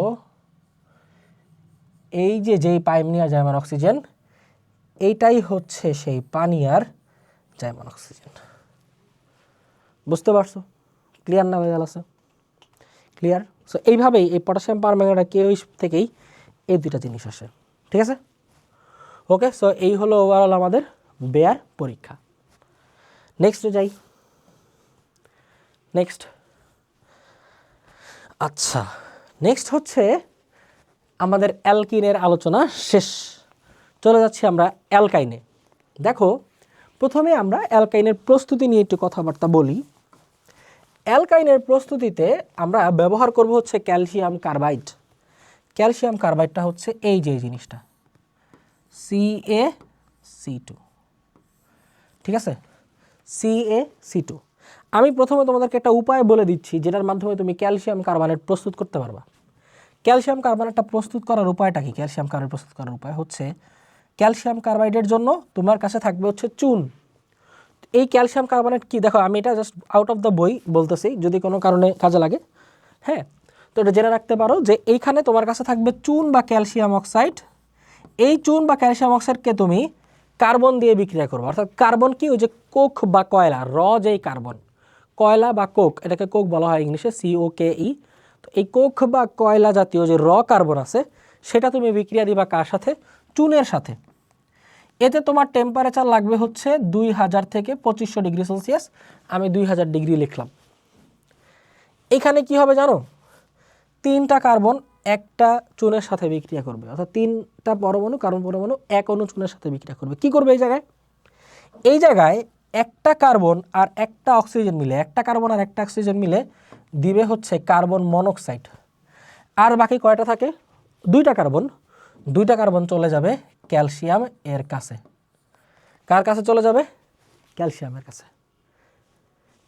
এই যে যেই পাইমনি আর জাইমান অক্সিজেন, এইটাই হচ্ছে সেই পানি আর জাইমান অক্সিজেন। বুঝতে পারছো? ক্লিয়ার না হয়ে গেল? ক্লিয়ার? সো এইভাবেই এই পটাশিয়াম পারম্যাঙ্গানেট KOH থেকেই এই দুইটা জিনিস আসে। ঠিক আছে, ওকে। সো এই হলো ওভারঅল আমাদের বেয়ার পরীক্ষা। নেক্সটে যাই। আচ্ছা, নেক্সট হচ্ছে আমাদের অ্যালকিনের আলোচনা শেষ। চলে যাচ্ছি আমরা অ্যালকাইনে। দেখো, প্রথমে আমরা অ্যালকাইনের প্রস্তুতি নিয়ে একটু কথাবার্তা বলি। অ্যালকাইনের প্রস্তুতিতে আমরা ব্যবহার করব হচ্ছে ক্যালসিয়াম কার্বাইড। ক্যালসিয়াম কার্বাইডটা হচ্ছে এই যে জিনিসটা CaC2। ঠিক আছে, CaC2। আমি প্রথমে তোমাদেরকে একটা উপায় বলে দিচ্ছি যেটার মাধ্যমে তুমি ক্যালসিয়াম কার্বনেট প্রস্তুত করতে পারবা। ক্যালসিয়াম কার্বনেটটা প্রস্তুত করার উপায়টা কি? ক্যালসিয়াম কার্বনেট প্রস্তুত করার উপায় হচ্ছে, ক্যালসিয়াম কার্বাইডের জন্য তোমার কাছে থাকবে হচ্ছে চুন। এই ক্যালসিয়াম কার্বনেট কি, দেখো আমি এটা জাস্ট আউট অফ দ্য বই বলতেছি, যদি কোনো কারণে কাজে লাগে। হ্যাঁ, তো এটা জেনে রাখতে পারো যে এইখানে তোমার কাছে থাকবে চুন বা ক্যালসিয়াম অক্সাইড। এই চুন বা ক্যালসিয়াম অক্সাইডকে তুমি কার্বন দিয়ে বিক্রিয়া করবে। অর্থাৎ কার্বন কি, ওই যে কোক বা কয়লা, যেই কার্বন, কয়লা বা কোক, এটাকে কোক বলা হয় ইংলিশে, COKE। তো এই কোক বা কয়লা জাতীয় যে কার্বন আছে, সেটা তুমি বিক্রিয়া দিবা কার সাথে? চুনের সাথে। এতে তোমার টেম্পারেচার লাগবে হচ্ছে 2000 থেকে 2500 ডিগ্রি সেলসিয়াস। আমি 2000 ডিগ্রি লিখলাম। এখানে কি হবে জানো? 3টা কার্বন একটা চুনের সাথে বিক্রিয়া করবে, অর্থাৎ 3টা পরমাণু, কার্বন পরমাণু এক অণু চুনের সাথে বিক্রিয়া করবে। কি করবে এই জায়গায় একটা কার্বন আর একটা অক্সিজেন মিলে, দিবে হচ্ছে কার্বন মনোক্সাইড। আর বাকি কয়টা থাকে? 2টা কার্বন চলে যাবে ক্যালসিয়াম এর কাছে। কার কাছে চলে যাবে? ক্যালসিয়ামের কাছে।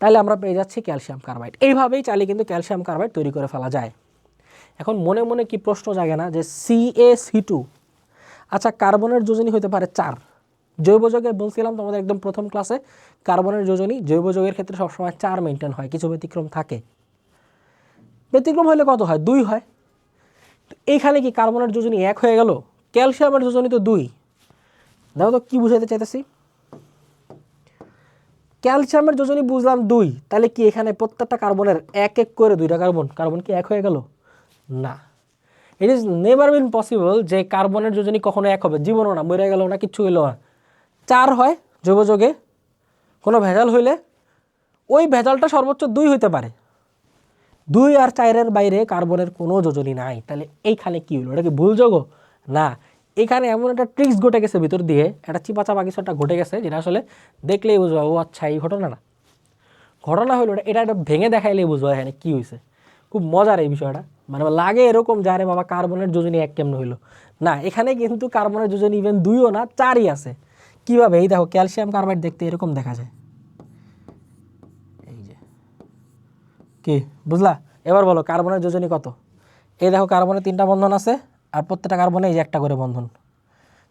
তাহলে আমরা পেয়ে যাচ্ছি ক্যালসিয়াম কার্বাইড। এইভাবেই চালিয়ে কিন্তু ক্যালসিয়াম কার্বাইড তৈরি করে ফেলা যায়। এখন মনে মনে কি প্রশ্ন জাগে না যে CaC2, আচ্ছা কার্বনের যোজনী হতে পারে 4। জৈব যৌগে বলছিলাম তোমাদের একদম প্রথম ক্লাসে, কার্বনের যোজনী জৈব যৌগের ক্ষেত্রে সবসময় 4 মেনটেন হয়, কিছু ব্যতিক্রম থাকে। ব্যতিক্রম হলে কত হয়? 2 হয়। এইখানে কি কার্বনের যোজনী 1 হয়ে গেল, ক্যালসিয়ামের যোজনী তো 2। দেখো তো কি বুঝাইতে চাইতেছি। ক্যালসিয়ামের যোজনী বুঝলাম 2, তাহলে কি এখানে প্রত্যেকটা কার্বনের এক করে 2টা কার্বন কি 1 হয়ে গেল? না, it is never been possible যে কার্বনের যোজনী কখনো 1 হবে, জীবনও না, মরে গেল না, কিচ্ছু হইল না। 4 হয় জৈব যৌগে। কোনো ভেজাল হইলে ওই ভেজালটা সর্বোচ্চ 2 হইতে পারে। 2 আর 4-এর বাইরে কার্বনের কোনো যোজনী নাই। তাহলে এইখানে কি হলো? এটা কি ভুল যৌগ? না, এখানে এমন একটা ট্রিক্স ঘটে গেছে ভিতর দিয়ে, একটা চিপাচাপা কিছু একটা ঘটে গেছে, যেটা আসলে দেখলেই বুঝবা ও আচ্ছা এই ঘটনা হলো এটা ভেঙে দেখাইলেই বুঝবা এখানে কি হয়েছে। খুব মজার এই বিষয়টা, মানে লাগে এরকম যারে বাবা কার্বনের যোজনী 1 কেমন হইলো। না, এখানে কিন্তু কার্বনের যোজনী ইভেন 2ও না, 4ই আছে। কিভাবে? এই দেখো, ক্যালসিয়াম কার্বাইড দেখতে এরকম দেখা যায়। এই যে কি বুঝলা? এবার বলো কার্বনের যোজনী কত? এই দেখো, কার্বনের 3টা বন্ধন আছে, আর প্রত্যেকটা কার্বনে এই যে একটা করে বন্ধন।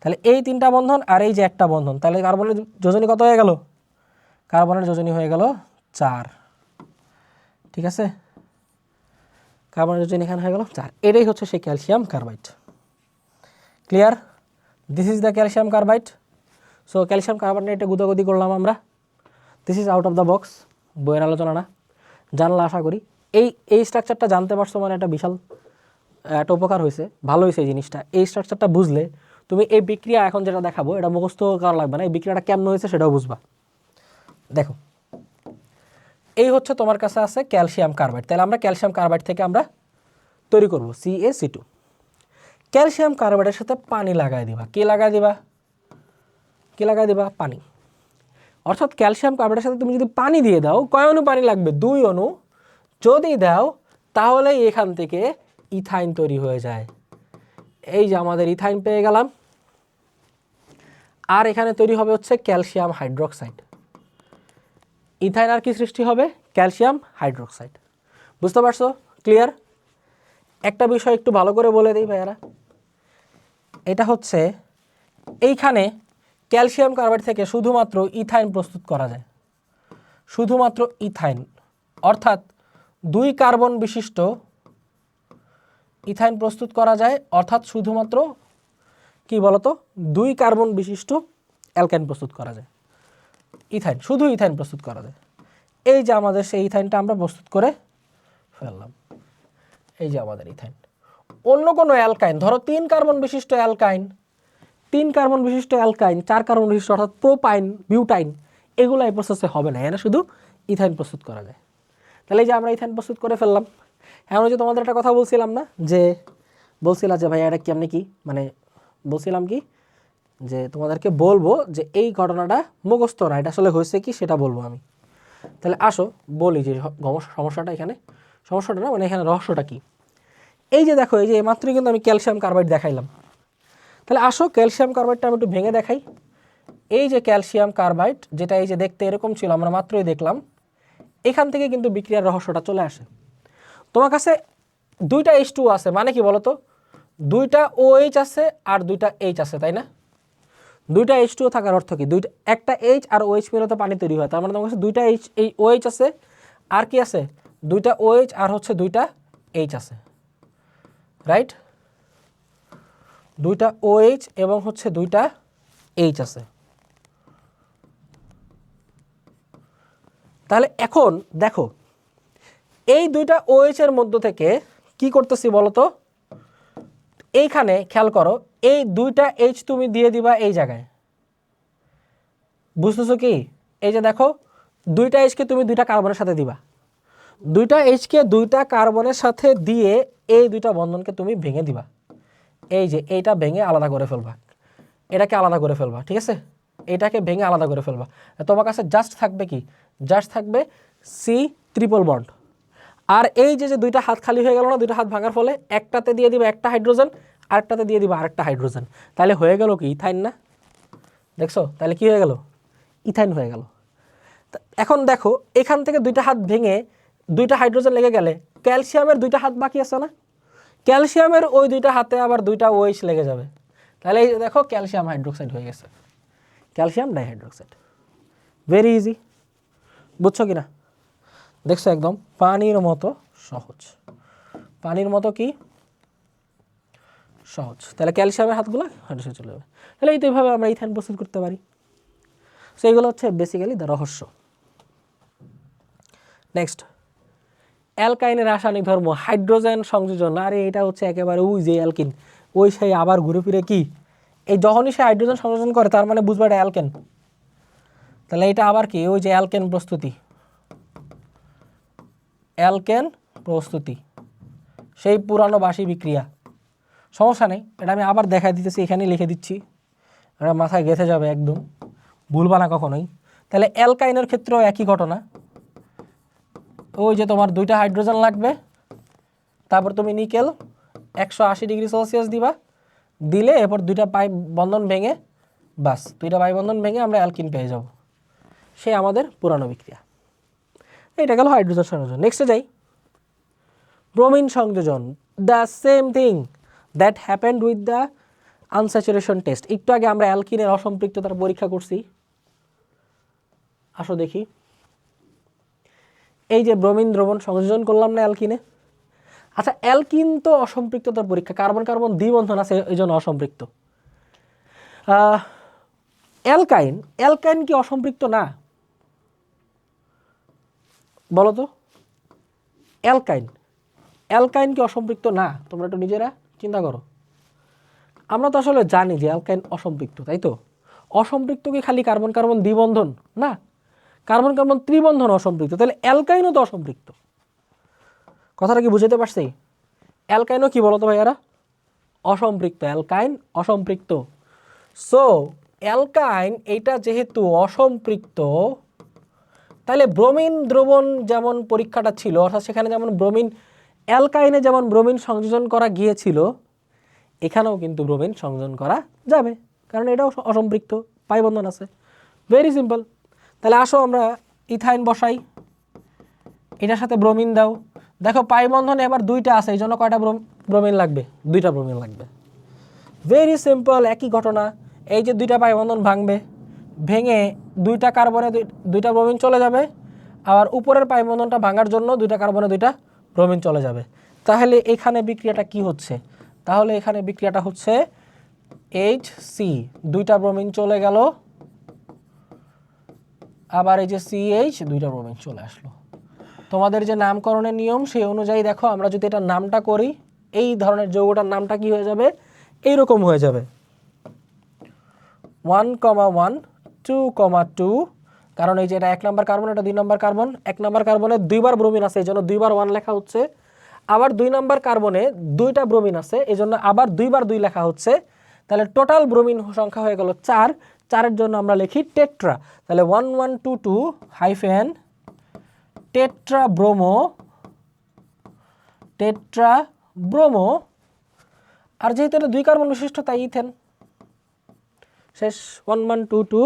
তাহলে এই 3টা বন্ধন আর এই যে একটা বন্ধন, তাহলে কার্বনের যোজনী কত হয়ে গেল? কার্বনের যোজনী হয়ে গেল 4। ঠিক আছে, কার্বনের যোজনী এখানে হয়ে গেল 4। এটাই হচ্ছে সেই calcium carbide. Clear? This is the calcium carbide. So calcium কার্বনেটে গুদাগুদি করলাম আমরা। This is out of the box, বইয়ের আলোচনা না, জানলা আশা করি। এই স্ট্রাকচারটা জানতে পারছো মানে একটা বিশাল একটা উপকার হয়েছে, ভালো হয়েছে এই জিনিসটা। এই স্ট্রাকচারটা বুঝলে তুমি এই বিক্রিয়া এখন যেটা দেখাবো এটা মুখস্থ করা লাগবে না, এই বিক্রিয়াটা কেমন হয়েছে সেটাও বুঝবা। দেখো, এই হচ্ছে তোমার কাছে আছে ক্যালসিয়াম কার্বাইড। তাহলে আমরা ক্যালসিয়াম কার্বাইড থেকে আমরা তৈরি করব CaC2। ক্যালসিয়াম কার্বাইডের সাথে পানি লাগাই দিবা। কি লাগাই দিবা? পানি। অর্থাৎ ক্যালসিয়াম কার্বাইডের সাথে তুমি যদি পানি দিয়ে দাও, কয় অণু পানি লাগবে? 2 অণু যদি দাও, তাহলে এখান থেকে ইথাইন তৈরি হয়ে যায়। এই যে আমাদের ইথাইন পেয়ে গেলাম। আর এখানে তৈরি হবে হচ্ছে ক্যালসিয়াম হাইড্রোক্সাইড। ইথাইন আর কি সৃষ্টি হবে? Calcium hydroxide. বুঝতে পারছো? ক্লিয়ার? একটা বিষয় একটু ভালো করে বলে দিই ভাইয়ারা, এটা হচ্ছে এইখানে ক্যালসিয়াম কার্বাইড থেকে শুধুমাত্র ইথাইন প্রস্তুত করা যায়, শুধুমাত্র ইথাইন, অর্থাৎ 2 কার্বন বিশিষ্ট ইথাইন প্রস্তুত করা যায়, অর্থাৎ শুধুমাত্র কি বলতো 2 কার্বন বিশিষ্ট অ্যালকাইন প্রস্তুত করা যায়। ইথাইন, শুধু ইথাইন প্রস্তুত করা যায়। এই যে আমাদের সেই ইথাইনটা আমরা প্রস্তুত করে ফেললাম। এই যে আমাদের ইথাইন। অন্য কোনো অ্যালকাইন, ধরো 3 কার্বন বিশিষ্ট অ্যালকাইন, 3 কার্বন বিশিষ্ট অ্যালকাইন, 4 কার্বন বিশিষ্ট অর্থাৎ প্রোপাইন, বিউটাইন, এগুলো এই প্রসেসে হবে না, এখানে শুধু ইথাইন প্রস্তুত করা যায়। তাহলে এই যে আমরা ইথাইন প্রস্তুত করে ফেললাম। এখন যে তোমাদের একটা কথা বলছিলাম না, যে বলছিলাম যে ভাই এটা কি আপনি কি মানে বলছিলাম কি যে তোমাদেরকে বলবো যে এই ঘটনাটা মুখস্থ না, এটা আসলে হয়েছে কি সেটা বলবো আমি। তাহলে আসো বলি যে সমস্যাটা এখানে, সমস্যাটা না মানে এখানে রহস্যটা কি। এই যে দেখো, এই যে মাত্রই কিন্তু আমি ক্যালসিয়াম কার্বাইড দেখাইলাম। তাহলে আসো ক্যালসিয়াম কার্বাইডটা আমি একটু ভেঙে দেখাই। এই যে ক্যালসিয়াম কার্বাইড, যেটা এই যে দেখতে এরকম ছিল, আমরা মাত্রই দেখলাম, এখান থেকে কিন্তু বিক্রিয়ার রহস্যটা চলে আসে। তোমার কাছে 2টা H2 আছে, মানে কি বলতো, 2টা OH আছে আর 2টা H আছে, তাই না? 2টা H2 থাকার অর্থ কি, একটা H আর OH মিলে তো পানি তৈরি হয়, তার মানে তোমার কাছে 2টা OH আছে, আর কি আছে 2টা OH আর হচ্ছে 2টা H আছে, রাইট? 2টা OH এবং হচ্ছে 2টা H আছে। তাহলে এখন দেখো, এই 2টা OH এর মধ্য থেকে কি করতেছি বলতো, এইখানে খেয়াল করো, এই 2টা H তুমি দিয়ে দিবা এই জায়গায়, বুঝতেছো কি? এই যে দেখো, 2টা H কে তুমি 2টা কার্বনের সাথে দিবা, 2টা H কে 2টা কার্বনের সাথে দিয়ে এই 2টা বন্ধনকে তুমি ভেঙে দিবা। এই যে এইটা ভেঙে আলাদা করে ফেলবা, এটাকে আলাদা করে ফেলবা, ঠিক আছে? এটাকে ভেঙে আলাদা করে ফেলবা। তোমার কাছে জাস্ট থাকবে কি, জাস্ট থাকবে C ট্রিপল বন্ড। আর এই যে 2টা হাত খালি হয়ে গেল না, 2টা হাত ভাঙার ফলে একটাতে দিয়ে দিবা একটা হাইড্রোজেন, আরেকটাতে দিয়ে দিবা আরেকটা হাইড্রোজেন। তাহলে হয়ে গেল কি, ইথাইন না? দেখছো? তাহলে কি হয়ে গেল, ইথাইন হয়ে গেল। এখন দেখো, এখান থেকে 2টা হাত ভেঙে 2টা হাইড্রোজেন লেগে গেলে ক্যালসিয়ামের 2টা হাত বাকি আছে না, ক্যালসিয়ামের ওই 2টা হাতে আবার 2টা OH লেগে যাবে। তাহলে এই দেখো ক্যালসিয়াম হাইড্রোক্সাইড হয়ে গেছে, ক্যালসিয়াম ডাইহাইড্রোক্সাইড। ভেরি ইজি, বুঝছো কি না? দেখছো, একদম পানির মতো সহজ, পানির মতো কি সহজ। তাহলে ক্যালসিয়ামের হাতগুলো হাইড্রোক্সাইড চলে যাবে। তাহলে এইভাবে আমরা ইথাইন প্রস্তুত করতে পারি। সো এইগুলো হচ্ছে বেসিক্যালি দ্য রহস্য। নেক্সট, অ্যালকাইনের রাসায়নিক ধর্ম, হাইড্রোজেন সংযোজন। আরে এটা হচ্ছে একেবারে ওই যে অ্যালকিন, ওই সেই আবার ঘুরে ফিরে কি, এই যখনই সে হাইড্রোজেন সংযোজন করে তার মানে বুঝবে এটা অ্যালকেন। তাহলে এটা আবার কি, ওই যে অ্যালকেন প্রস্তুতি, অ্যালকেন প্রস্তুতি, সেই পুরানো বাসি বিক্রিয়া। সমস্যা নেই, এটা আমি আবার দেখাই দিতেছি, এখানেই লিখে দিচ্ছি, এটা মাথায় গেঁথে যাবে, একদম ভুলবা না কখনোই। তাহলে অ্যালকাইনের ক্ষেত্রেও একই ঘটনা, ওই যে তোমার 2টা হাইড্রোজেন লাগবে, তারপর তুমি নিকেল 180 ডিগ্রি সেলসিয়াস দিবা, দিলে এরপর 2টা পাই বন্ধন ভেঙে, বাস 2টা পাই বন্ধন ভেঙে আমরা অ্যালকিন পেয়ে যাব। সে আমাদের পুরানো বিক্রিয়া। এটা গেল হাইড্রোজেন সংযোজন। নেক্সটে যাই, ব্রোমিন সংযোজন। The same thing that happened with the unsaturation test. একটু আগে আমরা অ্যালকিনের অসম্পৃক্ততার পরীক্ষা করছি, আসো দেখি। এই যে ব্রোমিন দ্রবণ সংযোজন করলাম না অ্যালকিনে। আচ্ছা, অ্যালকিন তো অসম্পৃক্ততার পরীক্ষা, কার্বন কার্বন দ্বিবন্ধন আছে এই জন্য অসম্পৃক্ত। অ্যালকাইন, অ্যালকাইন কি অসম্পৃক্ত না? বলো তো, অ্যালকাইন, অ্যালকাইন কি অসম্পৃক্ত না? তোমরা একটু নিজেরা চিন্তা করো। আমরা তো আসলে জানি যে অ্যালকাইন অসম্পৃক্ত, তাই তো? অসম্পৃক্ত কি খালি কার্বন কার্বন দ্বিবন্ধন না, কার্বন কার্বন ত্রিবন্ধন অসম্পৃক্ত। তাহলে অ্যালকাইনও তো অসম্পৃক্ত। কথাটা কি বুঝতে পারছি? অ্যালকাইনও কি বলতো ভাইয়ারা, অসম্পৃক্ত। অ্যালকাইন অসম্পৃক্ত। সো অ্যালকাইন এইটা যেহেতু অসম্পৃক্ত, তাহলে ব্রোমিন দ্রবণ যেমন পরীক্ষাটা ছিল, অর্থাৎ সেখানে যেমন ব্রোমিন অ্যালকাইনে যেমন ব্রোমিন সংযোজন করা গিয়েছিল, এখানেও কিন্তু ব্রোমিন সংযোজন করা যাবে, কারণ এটাও অসম্পৃক্ত, পাই বন্ধন আছে। Very simple. তাহলে আসো আমরা ইথাইন বসাই, এটার সাথে ব্রোমিন দাও। দেখো পাই বন্ধনে এবার দুইটা আছে, এই জন্য কয়টা ব্রোমিন লাগবে? দুইটা ব্রোমিন লাগবে। ভেরি সিম্পল, একই ঘটনা। এই যে দুইটা পাই বন্ধন ভাঙবে, ভেঙে দুইটা কার্বনে দুইটা ব্রোমিন চলে যাবে, আবার উপরের পাই বন্ধনটা ভাঙার জন্য দুইটা কার্বনে দুইটা ব্রোমিন চলে যাবে। তাহলে এখানে বিক্রিয়াটা কি হচ্ছে? তাহলে এখানে বিক্রিয়াটা হচ্ছে HC, দুইটা ব্রোমিন চলে গেল, আবার এই যে CH, দুইটা ব্রোমিন চলে আসলো। তোমাদের যে নামকরণের নিয়ম সেই অনুযায়ী দেখো, আমরা যদি এটা নামটা করি, এই ধরনের যৌগটার নামটা কি হয়ে যাবে? এইরকম হয়ে যাবে 1,1 2,2, কারণ এই যে এটা 1 নম্বর কার্বন, এটা 2 নম্বর কার্বন। 1 নম্বর কার্বনে দুইবার ব্রোমিন আছে, এই জন্য দুইবার 1 লেখা হচ্ছে। আবার 2 নম্বর কার্বনে দুইটা ব্রোমিন আছে, এই জন্য আবার দুইবার 2 লেখা হচ্ছে। তাহলে টোটাল ব্রোমিন সংখ্যা হয়ে গেল 4। 4-এর জন্য আমরা লিখি টেট্রা। তাহলে 1122 হাইফেন টেট্রা ব্রোমো, আর যেহেতু এটা 2 কার্বন বিশিষ্ট তাই ইথেন। শেষ, 1122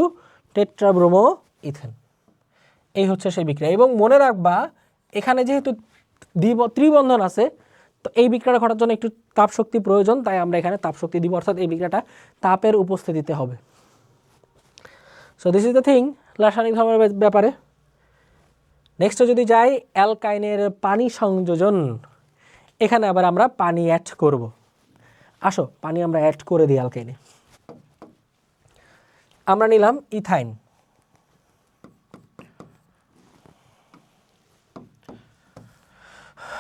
টেট্রা ব্রোমো ইথেন। এই হচ্ছে সেই বিক্রিয়া। এবং মনে রাখবা এখানে যেহেতু ত্রিবন্ধন আছে, তো এই বিক্রিয়াটা ঘটার জন্য একটু তাপ শক্তি প্রয়োজন, তাই আমরা এখানে তাপ শক্তি দিব, অর্থাৎ এই বিক্রিয়াটা তাপের উপস্থিতিতে হবে। So this is the thing রাসায়নিক ধর্মের ব্যাপারে। নেক্সট যদি যাই অ্যালকাইনের পানি সংযোজন, এখানে আবার আমরা পানি অ্যাড করব। আসো পানি আমরা অ্যাড করে দিই অ্যালকাইনে। আমরা নিলাম ইথাইন,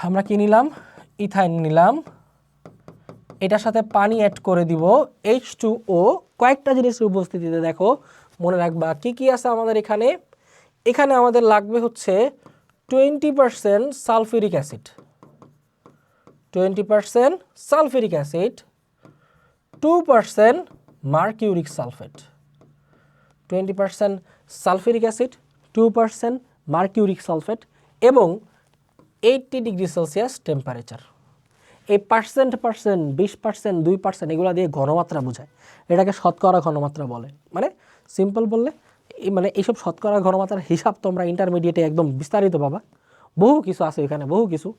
আমরা কি নিলাম? ইথাইন নিলাম, এটার সাথে পানি অ্যাড করে দিব H2O। কয়েকটা জিনিসের উপস্থিতিতে দেখো, মনে রাখবা কি কি আছে আমাদের এখানে। এখানে আমাদের লাগবে হচ্ছে 20% sulphuric acid, 20% sulphuric acid, 2% mercuric sulphate. 20% sulphuric acid, 2% mercuric sulphate এবং 80 ডিগ্রি সেলসিয়াস টেম্পারেচার। এই পার্সেন্ট 20%, 2% এগুলো দিয়ে ঘনমাত্রা বোঝায়, এটাকে শতকরা ঘনমাত্রা বলে। মানে সিম্পল বললে মানে এইসব শতকরা ঘনমাত্রার হিসাব তোমরা ইন্টারমিডিয়েটে একদম বিস্তারিত পাবা, বহু কিছু আছে এখানে, বহু কিছু।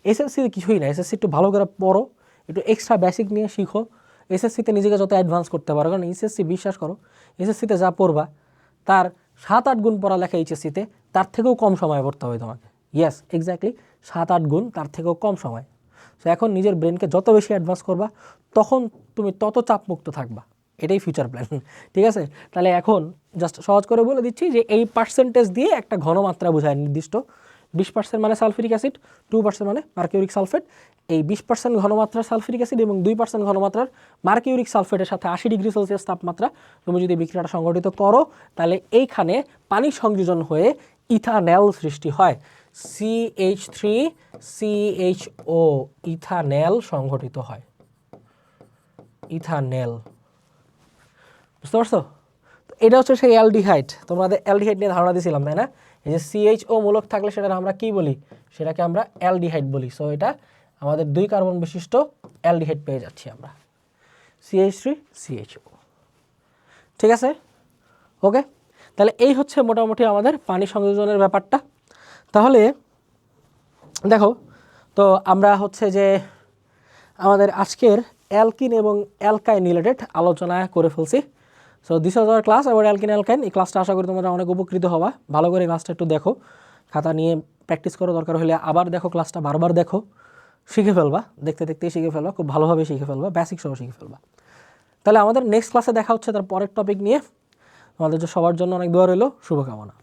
এসএসসিতে কিছুই না, এসএসসি একটু ভালো করে পড়ো, একটু এক্সট্রা বেসিক নিয়ে শিখো। এসএসসিতে নিজেকে যত অ্যাডভান্স করতে পারো, কারণ এসএসসি বিশ্বাস করো এসএসসিতে যা পড়বা তার 7-8 গুণ পড়ালেখা এইচএসসিতে তার থেকেও কম সময় পড়তে হবে তোমাকে। ইয়েস এক্স্যাক্টলি, 7-8 গুণ তার থেকেও কম সময়। সো এখন নিজের ব্রেনকে যত বেশি অ্যাডভান্স করবা তখন তুমি তত চাপমুক্ত থাকবা, এটাই ফিউচার প্ল্যান। ঠিক আছে, তাহলে এখন জাস্ট সহজ করে বলে দিচ্ছি যে এই পার্সেন্টেজ দিয়ে একটা ঘনমাত্রা বোঝায় নির্দিষ্ট। 20% মানে সালফিউরিক অ্যাসিড, 2% মানে মার্কিউরিক সালফেট। এই 20% ঘনমাত্রার সালফিউরিক অ্যাসিড এবং 2% ঘনমাত্রার মার্কিউরিক সালফেটের সাথে 80 ডিগ্রি সেলসিয়াস তাপমাত্রা তুমি যদি বিক্রিয়াটা সংঘটিত করো, তাহলে এইখানে পানি সংযোজন হয়ে ইথানল সৃষ্টি হয়। CH3CHO, ইথানল সংঘটিত হয়। ইথানল, বুঝতে পারছো? তো এটা হচ্ছে সেই অ্যালডিহাইড। তোমাদের অ্যালডিহাইড নিয়ে ধারণা দিয়েছিলাম তাই না? এই যে CHO মূলক থাকলে সেটা আমরা কি বলি? সেটাকে আমরা অ্যালডিহাইড বলি। সো এটা আমাদের 2 কার্বন বিশিষ্ট অ্যালডিহাইড পেয়ে যাচ্ছি আমরা, CH3CHO। ঠিক আছে, ওকে। তাহলে এই হচ্ছে মোটামুটি আমাদের পানি সংযোজনের ব্যাপারটা। তাহলে দেখো, তো আমরা হচ্ছে যে আমাদের আজকের অ্যালকিন এবং অ্যালকাইন রিলেটেড আলোচনা করে ফেলছি। So this was our class about alkyne অ্যালকাইন। এই ক্লাসটা আশা করি তোমরা অনেক উপকৃত হবা। ভালো করে ক্লাসটা একটু দেখো, খাতা নিয়ে প্র্যাকটিস করো, দরকার হলে আবার দেখো, ক্লাসটা বারবার দেখো, শিখে ফেলবা, দেখতে দেখতেই শিখে ফেলবা, খুব ভালোভাবে শিখে ফেলবা, বেসিক সহ শিখে ফেলবা। তাহলে আমাদের নেক্সট ক্লাসে দেখা হচ্ছে তার পরের টপিক নিয়ে। আমাদের সবার জন্য অনেক দোয়া রইল, শুভকামনা।